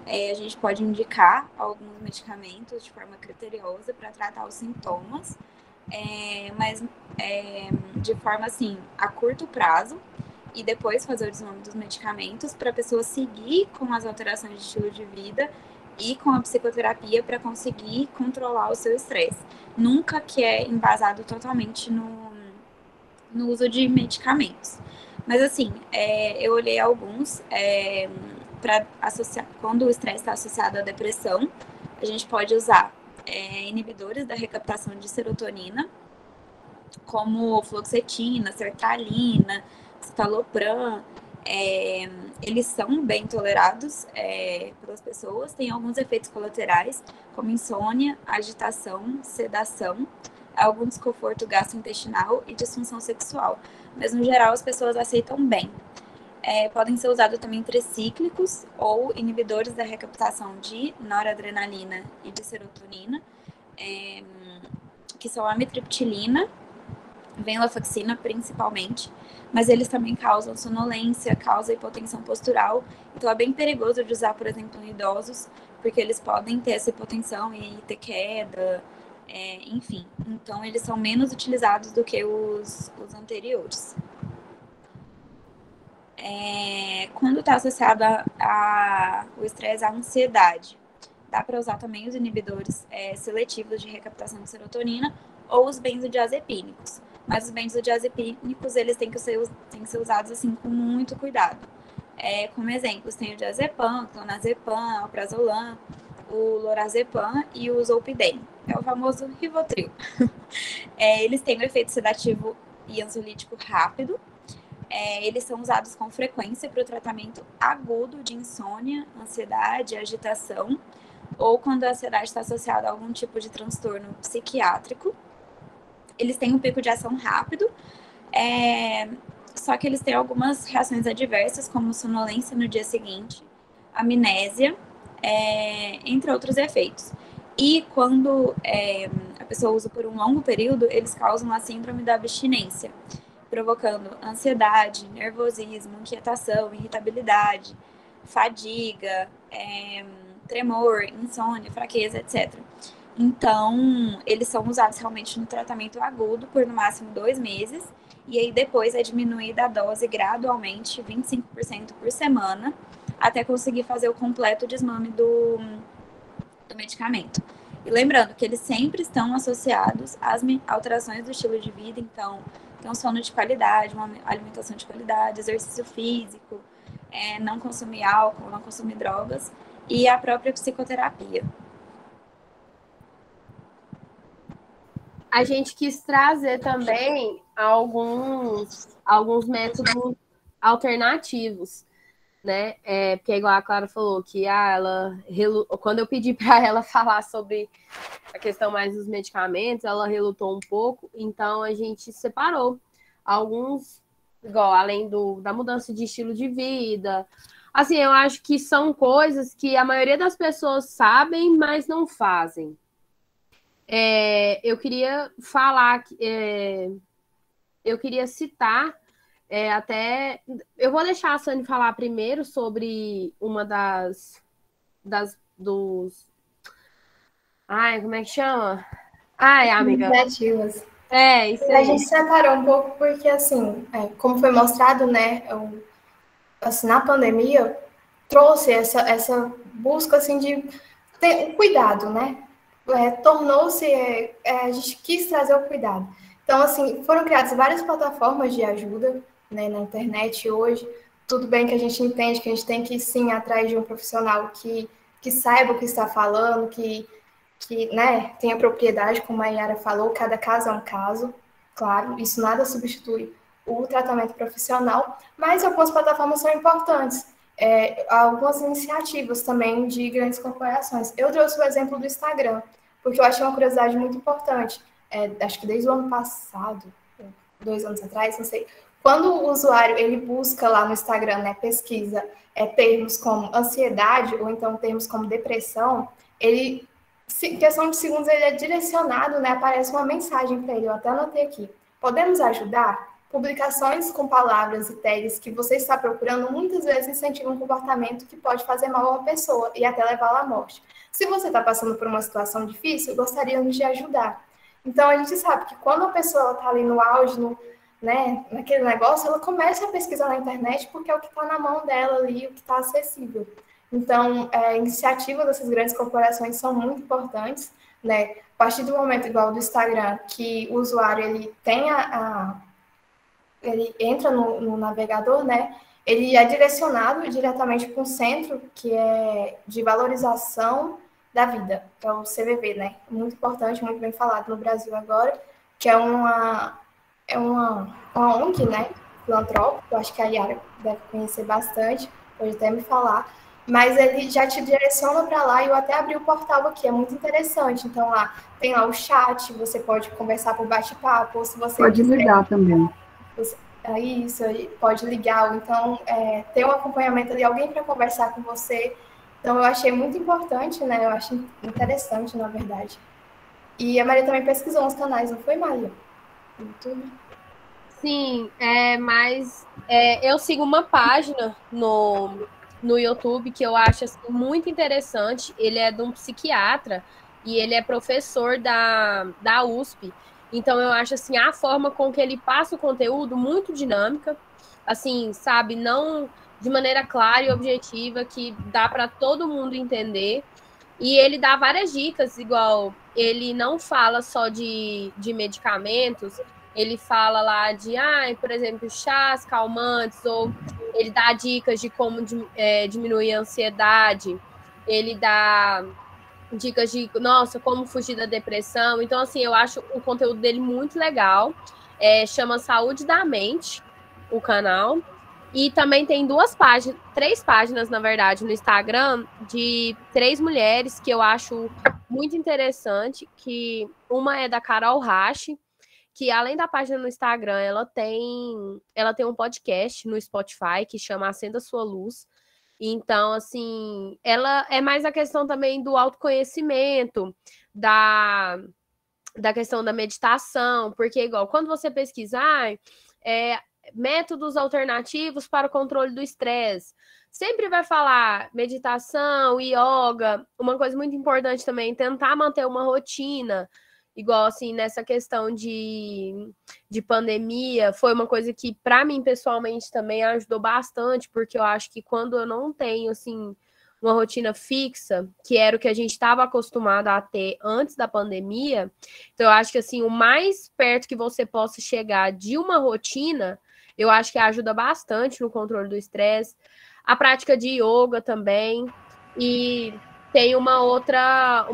A gente pode indicar alguns medicamentos de forma criteriosa para tratar os sintomas, mas de forma assim, a curto prazo, e depois fazer o desmame dos medicamentos para a pessoa seguir com as alterações de estilo de vida e com a psicoterapia para conseguir controlar o seu estresse. Nunca que é embasado totalmente no uso de medicamentos. Mas assim, eu olhei alguns para associar, quando o estresse está associado à depressão, a gente pode usar inibidores da recaptação de serotonina, como fluoxetina, sertralina, citalopram. Eles são bem tolerados pelas pessoas, têm alguns efeitos colaterais, como insônia, agitação, sedação, algum desconforto gastrointestinal e disfunção sexual. Mas, no geral, as pessoas aceitam bem. Podem ser usados também tricíclicos ou inibidores da recaptação de noradrenalina e de serotonina, que são a amitriptilina, venlafaxina principalmente, mas eles também causam sonolência, causam hipotensão postural, então é bem perigoso de usar, por exemplo, em idosos, porque eles podem ter essa hipotensão e ter queda, enfim. Então, eles são menos utilizados do que os anteriores. Quando está associado o estresse à ansiedade, dá para usar também os inibidores seletivos de recaptação de serotonina ou os benzodiazepínicos. Mas os benzodiazepínicos, eles têm que ser usados assim com muito cuidado. Como exemplos, tem o diazepam, clonazepam, alprazolam, o lorazepam e o zolpidem. É o famoso Rivotril. Eles têm um efeito sedativo e ansiolítico rápido. Eles são usados com frequência para o tratamento agudo de insônia, ansiedade, agitação, ou quando a ansiedade está associada a algum tipo de transtorno psiquiátrico. Eles têm um pico de ação rápido, só que eles têm algumas reações adversas, como sonolência no dia seguinte, amnésia, entre outros efeitos. E quando a pessoa usa por um longo período, eles causam a síndrome da abstinência, provocando ansiedade, nervosismo, inquietação, irritabilidade, fadiga, tremor, insônia, fraqueza, etc. Então, eles são usados realmente no tratamento agudo por no máximo 2 meses, e aí depois é diminuída a dose gradualmente, 25% por semana, até conseguir fazer o completo desmame do medicamento. E lembrando que eles sempre estão associados às alterações do estilo de vida, então, tem um sono de qualidade, uma alimentação de qualidade, exercício físico, não consumir álcool, não consumir drogas, e a própria psicoterapia. A gente quis trazer também alguns métodos alternativos, né? Porque igual a Clara falou que quando eu pedi para ela falar sobre a questão mais dos medicamentos, ela relutou um pouco, então a gente separou alguns, igual além da mudança de estilo de vida. Assim, eu acho que são coisas que a maioria das pessoas sabem, mas não fazem. Eu queria falar, eu queria citar até... Eu vou deixar a Sani falar primeiro sobre uma dos... Ai, como é que chama? Ai, amiga. Iniciativas. Isso aí. A gente separou um pouco porque, assim, como foi mostrado, né, assim, na pandemia, trouxe essa busca, assim, de ter um cuidado, né? Tornou-se, a gente quis trazer o cuidado. Então, assim, foram criadas várias plataformas de ajuda, né, na internet hoje. Tudo bem que a gente entende que a gente tem que, sim, atrás de um profissional que saiba o que está falando, que né, tenha propriedade, como a Yara falou, cada caso é um caso, claro, isso nada substitui o tratamento profissional, mas algumas plataformas são importantes. Algumas iniciativas também de grandes corporações. Eu trouxe o exemplo do Instagram, porque eu achei uma curiosidade muito importante. Acho que desde o ano passado, 2 anos atrás, não sei. Quando o usuário ele busca lá no Instagram, né, pesquisa termos como ansiedade ou então termos como depressão, ele, em questão de segundos, ele é direcionado, né, aparece uma mensagem para ele, eu até anotei aqui. Podemos ajudar? Publicações com palavras e tags que você está procurando muitas vezes incentivam um comportamento que pode fazer mal a uma pessoa e até levá-la à morte. Se você está passando por uma situação difícil, gostaríamos de ajudar. Então, a gente sabe que quando a pessoa está ali no auge, né, naquele negócio, ela começa a pesquisar na internet porque é o que está na mão dela ali, o que está acessível. Então, iniciativas dessas grandes corporações são muito importantes, né? A partir do momento, igual do Instagram, que o usuário ele tem ele entra no navegador, né? Ele é direcionado diretamente para um centro que é de valorização da vida, que é o CVV, né? Muito importante, muito bem falado no Brasil agora, que é uma ONG, né? Filantrópico, acho que a Yara deve conhecer bastante, pode até me falar, mas ele já te direciona para lá e eu até abri o portal aqui, é muito interessante. Então lá tem lá o chat, você pode conversar por bate-papo, ou se você pode ligar também. Isso, aí pode ligar, ou então ter um acompanhamento ali, alguém para conversar com você. Então eu achei muito importante, né? Eu acho interessante, na verdade. E a Maria também pesquisou uns canais, não foi, Maria? YouTube? Sim, mas eu sigo uma página no YouTube que eu acho assim, muito interessante. Ele é de um psiquiatra e ele é professor da USP. Então, eu acho assim, a forma com que ele passa o conteúdo muito dinâmica, assim, sabe, não de maneira clara e objetiva, que dá para todo mundo entender. E ele dá várias dicas, igual ele não fala só de medicamentos, ele fala lá de, por exemplo, chás calmantes, ou ele dá dicas de como diminuir a ansiedade, ele dá dicas de, como fugir da depressão. Então, assim, eu acho o conteúdo dele muito legal. Chama Saúde da Mente, o canal. E também tem três páginas, na verdade, no Instagram, de 3 mulheres que eu acho muito interessante, que uma é da Carol Rache, que além da página no Instagram, ela tem um podcast no Spotify que chama Acenda Sua Luz. Então, assim, ela é mais a questão também do autoconhecimento, da questão da meditação, porque igual, quando você pesquisar métodos alternativos para o controle do estresse, sempre vai falar meditação, yoga, uma coisa muito importante também, tentar manter uma rotina, igual assim, nessa questão de pandemia, foi uma coisa que, para mim, pessoalmente, também ajudou bastante, porque eu acho que quando eu não tenho, assim, uma rotina fixa, que era o que a gente estava acostumado a ter antes da pandemia, então eu acho que, assim, o mais perto que você possa chegar de uma rotina, eu acho que ajuda bastante no controle do estresse. A prática de yoga também, e tem uma outra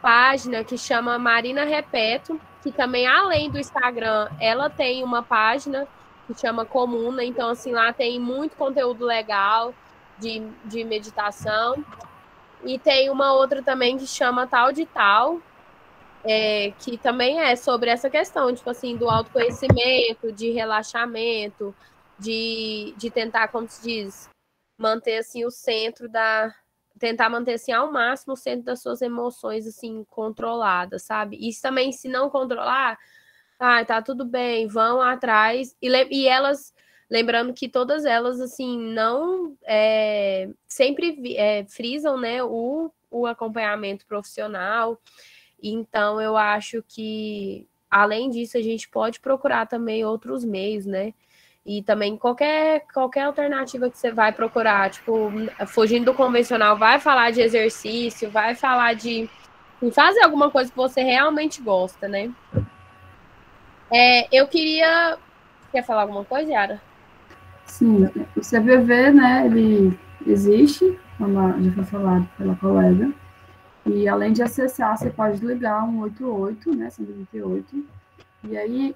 página que chama Marina Repeto, que também, além do Instagram, ela tem uma página que chama Comuna. Então, assim, lá tem muito conteúdo legal de meditação. E tem uma outra também que chama Tal de Tal, que também é sobre essa questão, tipo assim, do autoconhecimento, de relaxamento, de tentar, como se diz, manter, assim, o centro tentar manter, assim, ao máximo o centro das suas emoções, assim, controladas, sabe? Isso também, se não controlar, tá tudo bem, vão atrás. E elas, lembrando que todas elas, assim, não sempre frisam, né, o acompanhamento profissional. Então, eu acho que, além disso, a gente pode procurar também outros meios, né? E também qualquer alternativa que você vai procurar, tipo, fugindo do convencional, vai falar de exercício, vai falar de fazer alguma coisa que você realmente gosta, né? Eu queria... Quer falar alguma coisa, Yara? Sim, o CVV, né, ele existe, como já foi falado pela colega, e além de acessar, você pode ligar 188, né, 128, e aí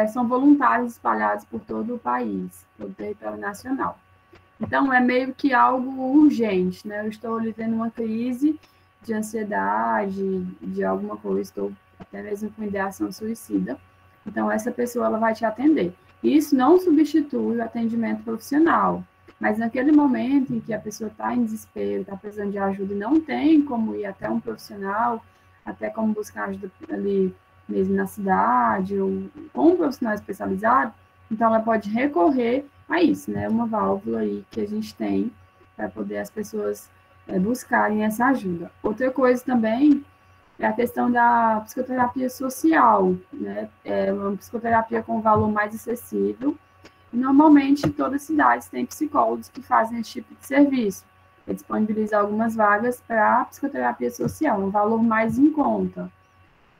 são voluntários espalhados por todo o país, todo o território nacional. Então, é meio que algo urgente, né? Eu estou vivendo uma crise de ansiedade, de alguma coisa, estou até mesmo com ideação suicida. Então, essa pessoa ela vai te atender. Isso não substitui o atendimento profissional, mas naquele momento em que a pessoa está em desespero, está precisando de ajuda e não tem como ir até um profissional, até como buscar ajuda ali mesmo na cidade, ou com um profissional especializado, então ela pode recorrer a isso, né? Uma válvula aí que a gente tem para poder as pessoas buscarem essa ajuda. Outra coisa também é a questão da psicoterapia social, né? É uma psicoterapia com valor mais acessível. E, normalmente, todas as cidades têm psicólogos que fazem esse tipo de serviço. Disponibiliza algumas vagas para psicoterapia social, um valor mais em conta.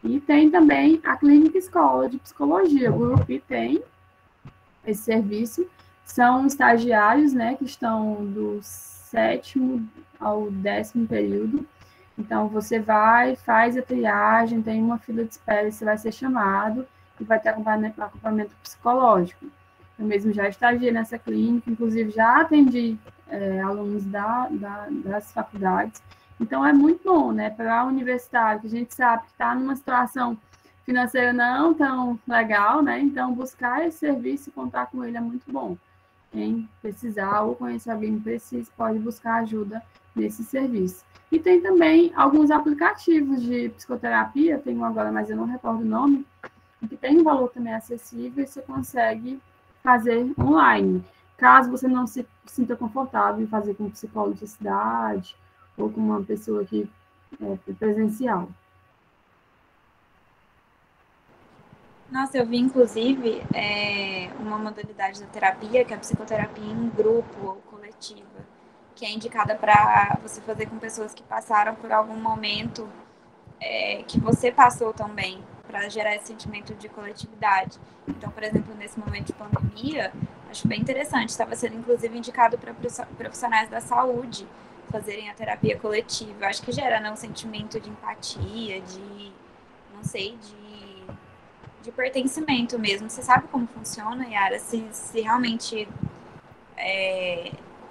E tem também a Clínica Escola de Psicologia. O grupo tem esse serviço. São estagiários, né, que estão do 7º ao 10º período. Então, você vai, faz a triagem, tem uma fila de espera, você vai ser chamado e vai ter acompanhamento psicológico. Eu mesmo já estagiei nessa clínica, inclusive já atendi alunos das faculdades. Então, é muito bom, né, para o universitário, que a gente sabe que está numa situação financeira não tão legal, né? Então, buscar esse serviço e contar com ele é muito bom. Quem precisar ou conhecer alguém que precisa, pode buscar ajuda nesse serviço. E tem também alguns aplicativos de psicoterapia, tem um agora, mas eu não recordo o nome, que tem um valor também acessível e você consegue fazer online. Caso você não se sinta confortável em fazer com um psicólogo de cidade ou com uma pessoa que é presencial. Nossa, eu vi, inclusive, uma modalidade da terapia, que é a psicoterapia em grupo ou coletiva, que é indicada para você fazer com pessoas que passaram por algum momento que você passou também, para gerar esse sentimento de coletividade. Então, por exemplo, nesse momento de pandemia, acho bem interessante, estava sendo, inclusive, indicado para profissionais da saúde fazerem a terapia coletiva. Eu acho que gera, né, um sentimento de empatia, não sei, de pertencimento mesmo. Você sabe como funciona, Yara? Se realmente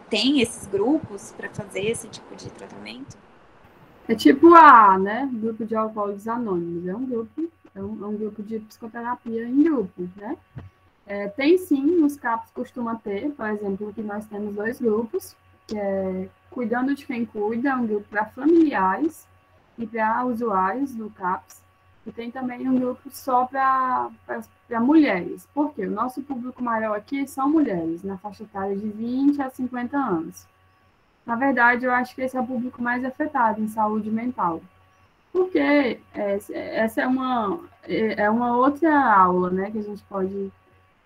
tem esses grupos para fazer esse tipo de tratamento? É tipo né? Grupo de Alcoólicos Anônimos. É um grupo de psicoterapia em grupo, né? Tem sim, nos CAPs costuma ter, por exemplo, aqui nós temos 2 grupos, que é Cuidando de Quem Cuida, é um grupo para familiares e para usuários do CAPS. E tem também um grupo só para mulheres. Por quê? O nosso público maior aqui são mulheres, na faixa etária de 20 a 50 anos. Na verdade, eu acho que esse é o público mais afetado em saúde mental. Porque essa é uma outra aula, né, que a gente pode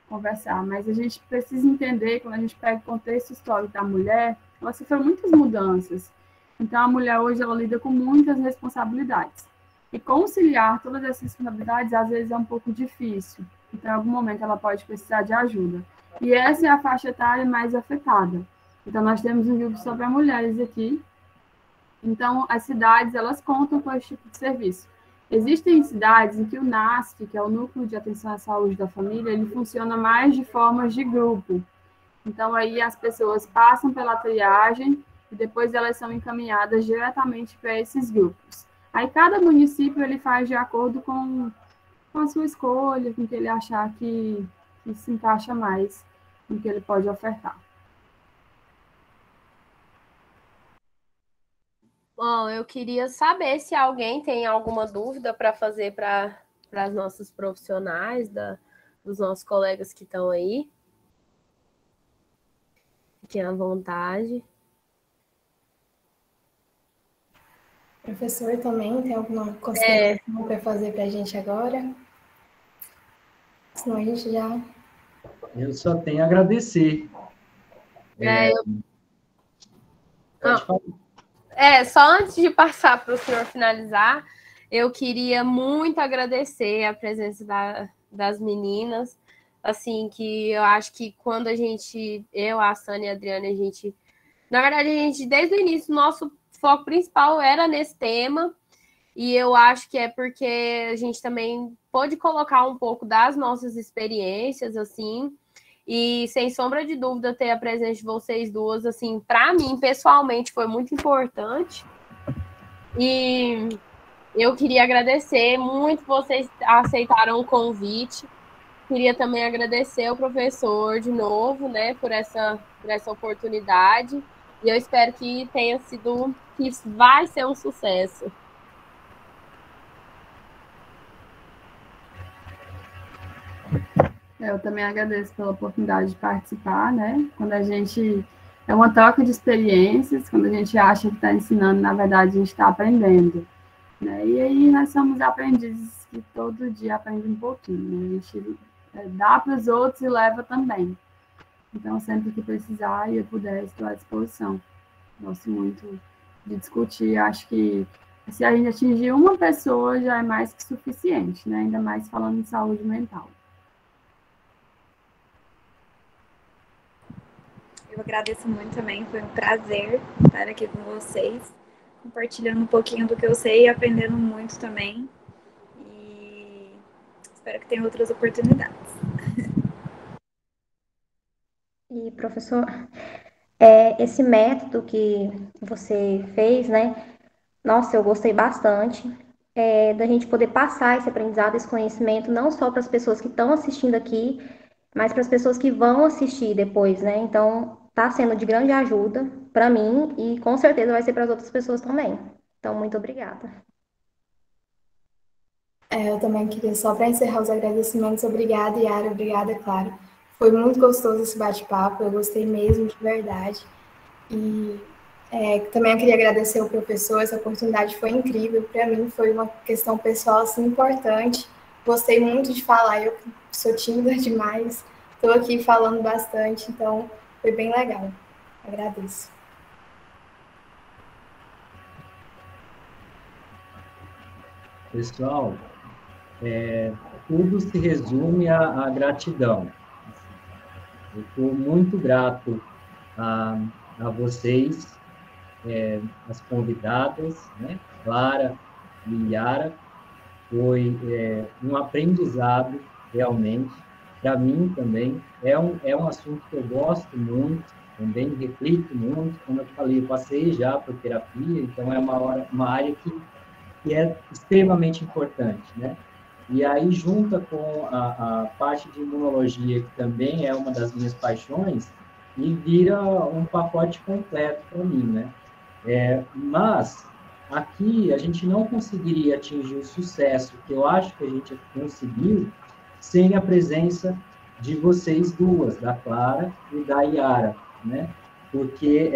conversar, mas a gente precisa entender, quando a gente pega o contexto histórico da mulher, ela sofreu muitas mudanças. Então, a mulher hoje, ela lida com muitas responsabilidades. E conciliar todas essas responsabilidades, às vezes, é um pouco difícil. Então, em algum momento, ela pode precisar de ajuda. E essa é a faixa etária mais afetada. Então, nós temos um grupo só para mulheres aqui. Então, as cidades, elas contam com esse tipo de serviço. Existem cidades em que o NASF, que é o Núcleo de Atenção à Saúde da Família, ele funciona mais de formas de grupo. Então, aí as pessoas passam pela triagem e depois elas são encaminhadas diretamente para esses grupos. Aí, cada município, ele faz de acordo com a sua escolha, com o que ele achar que se encaixa mais no que ele pode ofertar. Bom, eu queria saber se alguém tem alguma dúvida para fazer para as nossas profissionais, dos nossos colegas que estão aí. Fiquem à vontade. Professor, também tem alguma consideração para fazer para a gente agora? Senão a gente já... Eu só tenho a agradecer. Pode falar. Só antes de passar para o senhor finalizar, eu queria muito agradecer a presença das meninas, assim, que eu acho que quando eu, a Sânia e a Adriana, na verdade, desde o início, nosso foco principal era nesse tema, e eu acho que é porque a gente também pôde colocar um pouco das nossas experiências, assim, e, sem sombra de dúvida, ter a presença de vocês duas, assim, para mim, pessoalmente, foi muito importante. E eu queria agradecer muito que vocês aceitaram o convite. Queria também agradecer ao professor de novo, né, por essa oportunidade. E eu espero que vai ser um sucesso. Eu também agradeço pela oportunidade de participar, né? Quando a gente... É uma troca de experiências, quando a gente acha que está ensinando, na verdade, a gente está aprendendo, né? E aí nós somos aprendizes que todo dia aprendem um pouquinho, né? A gente dá para os outros e leva também. Então, sempre que precisar e eu puder, estou à disposição. Gosto muito de discutir. Acho que se a gente atingir uma pessoa, já é mais que suficiente, né? Ainda mais falando de saúde mental. Eu agradeço muito também, foi um prazer estar aqui com vocês, compartilhando um pouquinho do que eu sei e aprendendo muito também. E espero que tenha outras oportunidades. E, professor, esse método que você fez, né? Nossa, eu gostei bastante da gente poder passar esse aprendizado, esse conhecimento, não só para as pessoas que estão assistindo aqui, mas para as pessoas que vão assistir depois, né? Então, está sendo de grande ajuda para mim e com certeza vai ser para as outras pessoas também. Então, muito obrigada. Eu também queria, só para encerrar os agradecimentos, obrigada, Yara, obrigada, Clara. Foi muito gostoso esse bate-papo, eu gostei mesmo, de verdade. E também eu queria agradecer ao professor, essa oportunidade foi incrível, para mim foi uma questão pessoal assim, importante. Gostei muito de falar, eu sou tímida demais, estou aqui falando bastante, então foi bem legal. Agradeço. Pessoal, tudo se resume à gratidão. Eu estou muito grato a vocês, as convidadas, né? Clara e Yara. Foi um aprendizado, realmente, para mim também. É um assunto que eu gosto muito, também reflito muito. Como eu falei, eu passei já por terapia, então é uma área que é extremamente importante, né? E aí, junta com a parte de imunologia, que também é uma das minhas paixões, e vira um pacote completo para mim, né? Mas aqui a gente não conseguiria atingir o sucesso que eu acho que a gente conseguiu sem a presença de vocês duas, da Clara e da Yara, né? Porque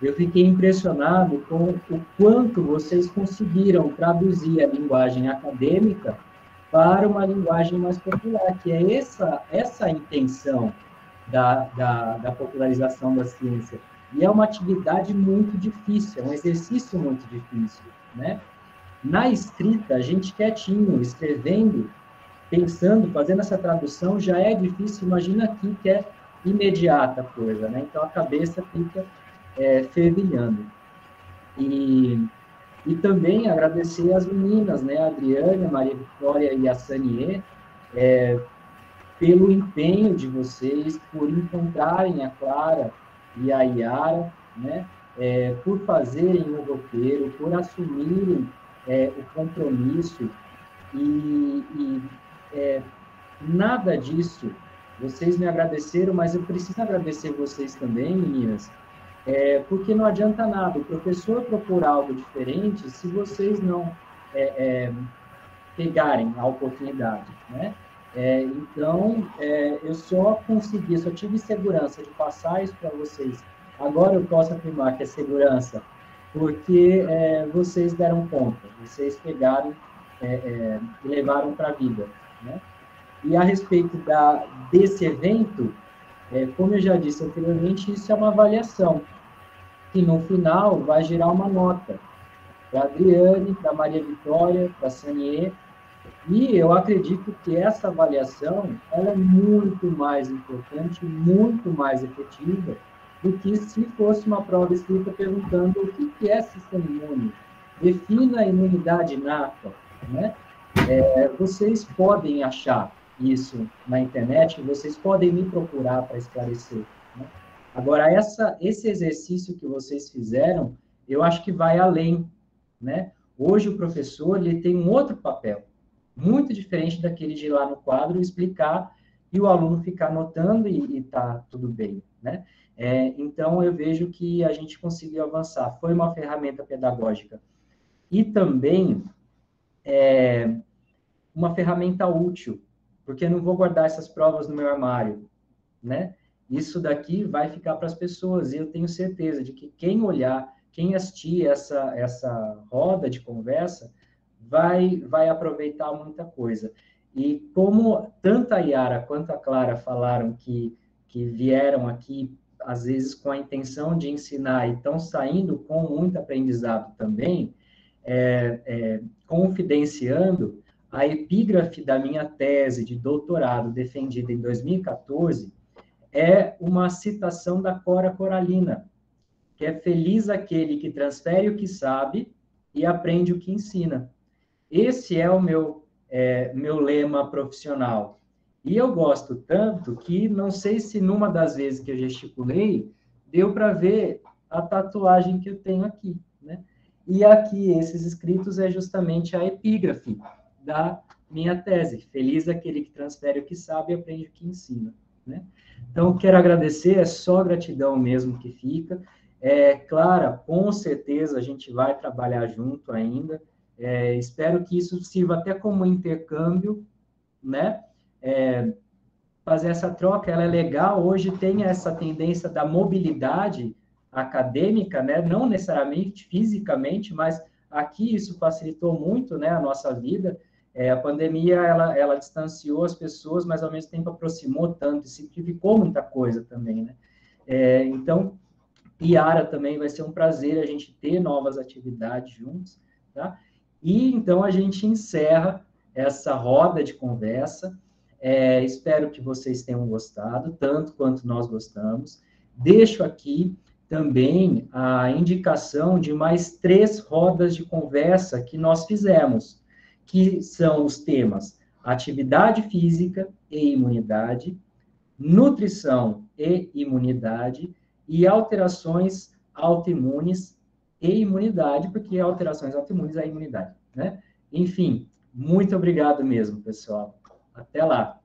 eu fiquei impressionado com o quanto vocês conseguiram traduzir a linguagem acadêmica para uma linguagem mais popular, que é essa a intenção da popularização da ciência. E é uma atividade muito difícil, é um exercício muito difícil, né? Na escrita, a gente quietinho, escrevendo, pensando, fazendo essa tradução, já é difícil, imagina aqui que é imediata a coisa, né? Então, a cabeça fica fervilhando. E também agradecer as meninas, né? A Adriane, a Maria Vitória e a Sanier, pelo empenho de vocês, por encontrarem a Clara e a Yara, né? Por fazerem o roteiro, por assumirem o compromisso e nada disso. Vocês me agradeceram, mas eu preciso agradecer vocês também, meninas, porque não adianta nada o professor propor algo diferente se vocês não pegarem a oportunidade, né? Então, eu só tive segurança de passar isso para vocês. Agora eu posso afirmar que é segurança, porque vocês deram conta, vocês pegaram e levaram para a vida, né? E a respeito desse evento, como eu já disse anteriormente, isso é uma avaliação, que no final vai gerar uma nota para a Adriane, para a Maria Vitória, para a Sanier, e eu acredito que essa avaliação ela é muito mais importante, muito mais efetiva do que se fosse uma prova escrita perguntando o que é sistema imune. Defina a imunidade inata, né? Vocês podem achar isso na internet, vocês podem me procurar para esclarecer, né? Agora, esse exercício que vocês fizeram, eu acho que vai além, né? Hoje o professor ele tem um outro papel, muito diferente daquele de ir lá no quadro explicar e o aluno ficar anotando e tá tudo bem, né? Então, eu vejo que a gente conseguiu avançar. Foi uma ferramenta pedagógica e também uma ferramenta útil, porque eu não vou guardar essas provas no meu armário, né? Isso daqui vai ficar para as pessoas, e eu tenho certeza de que quem olhar, quem assistir essa roda de conversa, vai aproveitar muita coisa. E como tanto a Yara quanto a Clara falaram que vieram aqui, às vezes, com a intenção de ensinar e estão saindo com muito aprendizado também, confidenciando, a epígrafe da minha tese de doutorado, defendida em 2014, é uma citação da Cora Coralina, que é feliz aquele que transfere o que sabe e aprende o que ensina. Esse é o meu lema profissional. E eu gosto tanto que não sei se numa das vezes que eu gesticulei, deu para ver a tatuagem que eu tenho aqui, né? E aqui, esses escritos é justamente a epígrafe da minha tese. Feliz aquele que transfere o que sabe e aprende o que ensina, né? Então, quero agradecer, é só gratidão mesmo que fica. Clara, com certeza a gente vai trabalhar junto ainda. Espero que isso sirva até como intercâmbio, né? Fazer essa troca, ela é legal. Hoje tem essa tendência da mobilidade acadêmica, né? Não necessariamente fisicamente, mas aqui isso facilitou muito, né, a nossa vida. A pandemia, ela distanciou as pessoas, mas ao mesmo tempo aproximou tanto, e simplificou muita coisa também, né? Então, Yara, também vai ser um prazer a gente ter novas atividades juntos, tá? E então a gente encerra essa roda de conversa. Espero que vocês tenham gostado, tanto quanto nós gostamos. Deixo aqui também a indicação de mais 3 rodas de conversa que nós fizemos, que são os temas atividade física e imunidade, nutrição e imunidade, e alterações autoimunes e imunidade, porque alterações autoimunes é imunidade, né? Enfim, muito obrigado mesmo, pessoal. Até lá.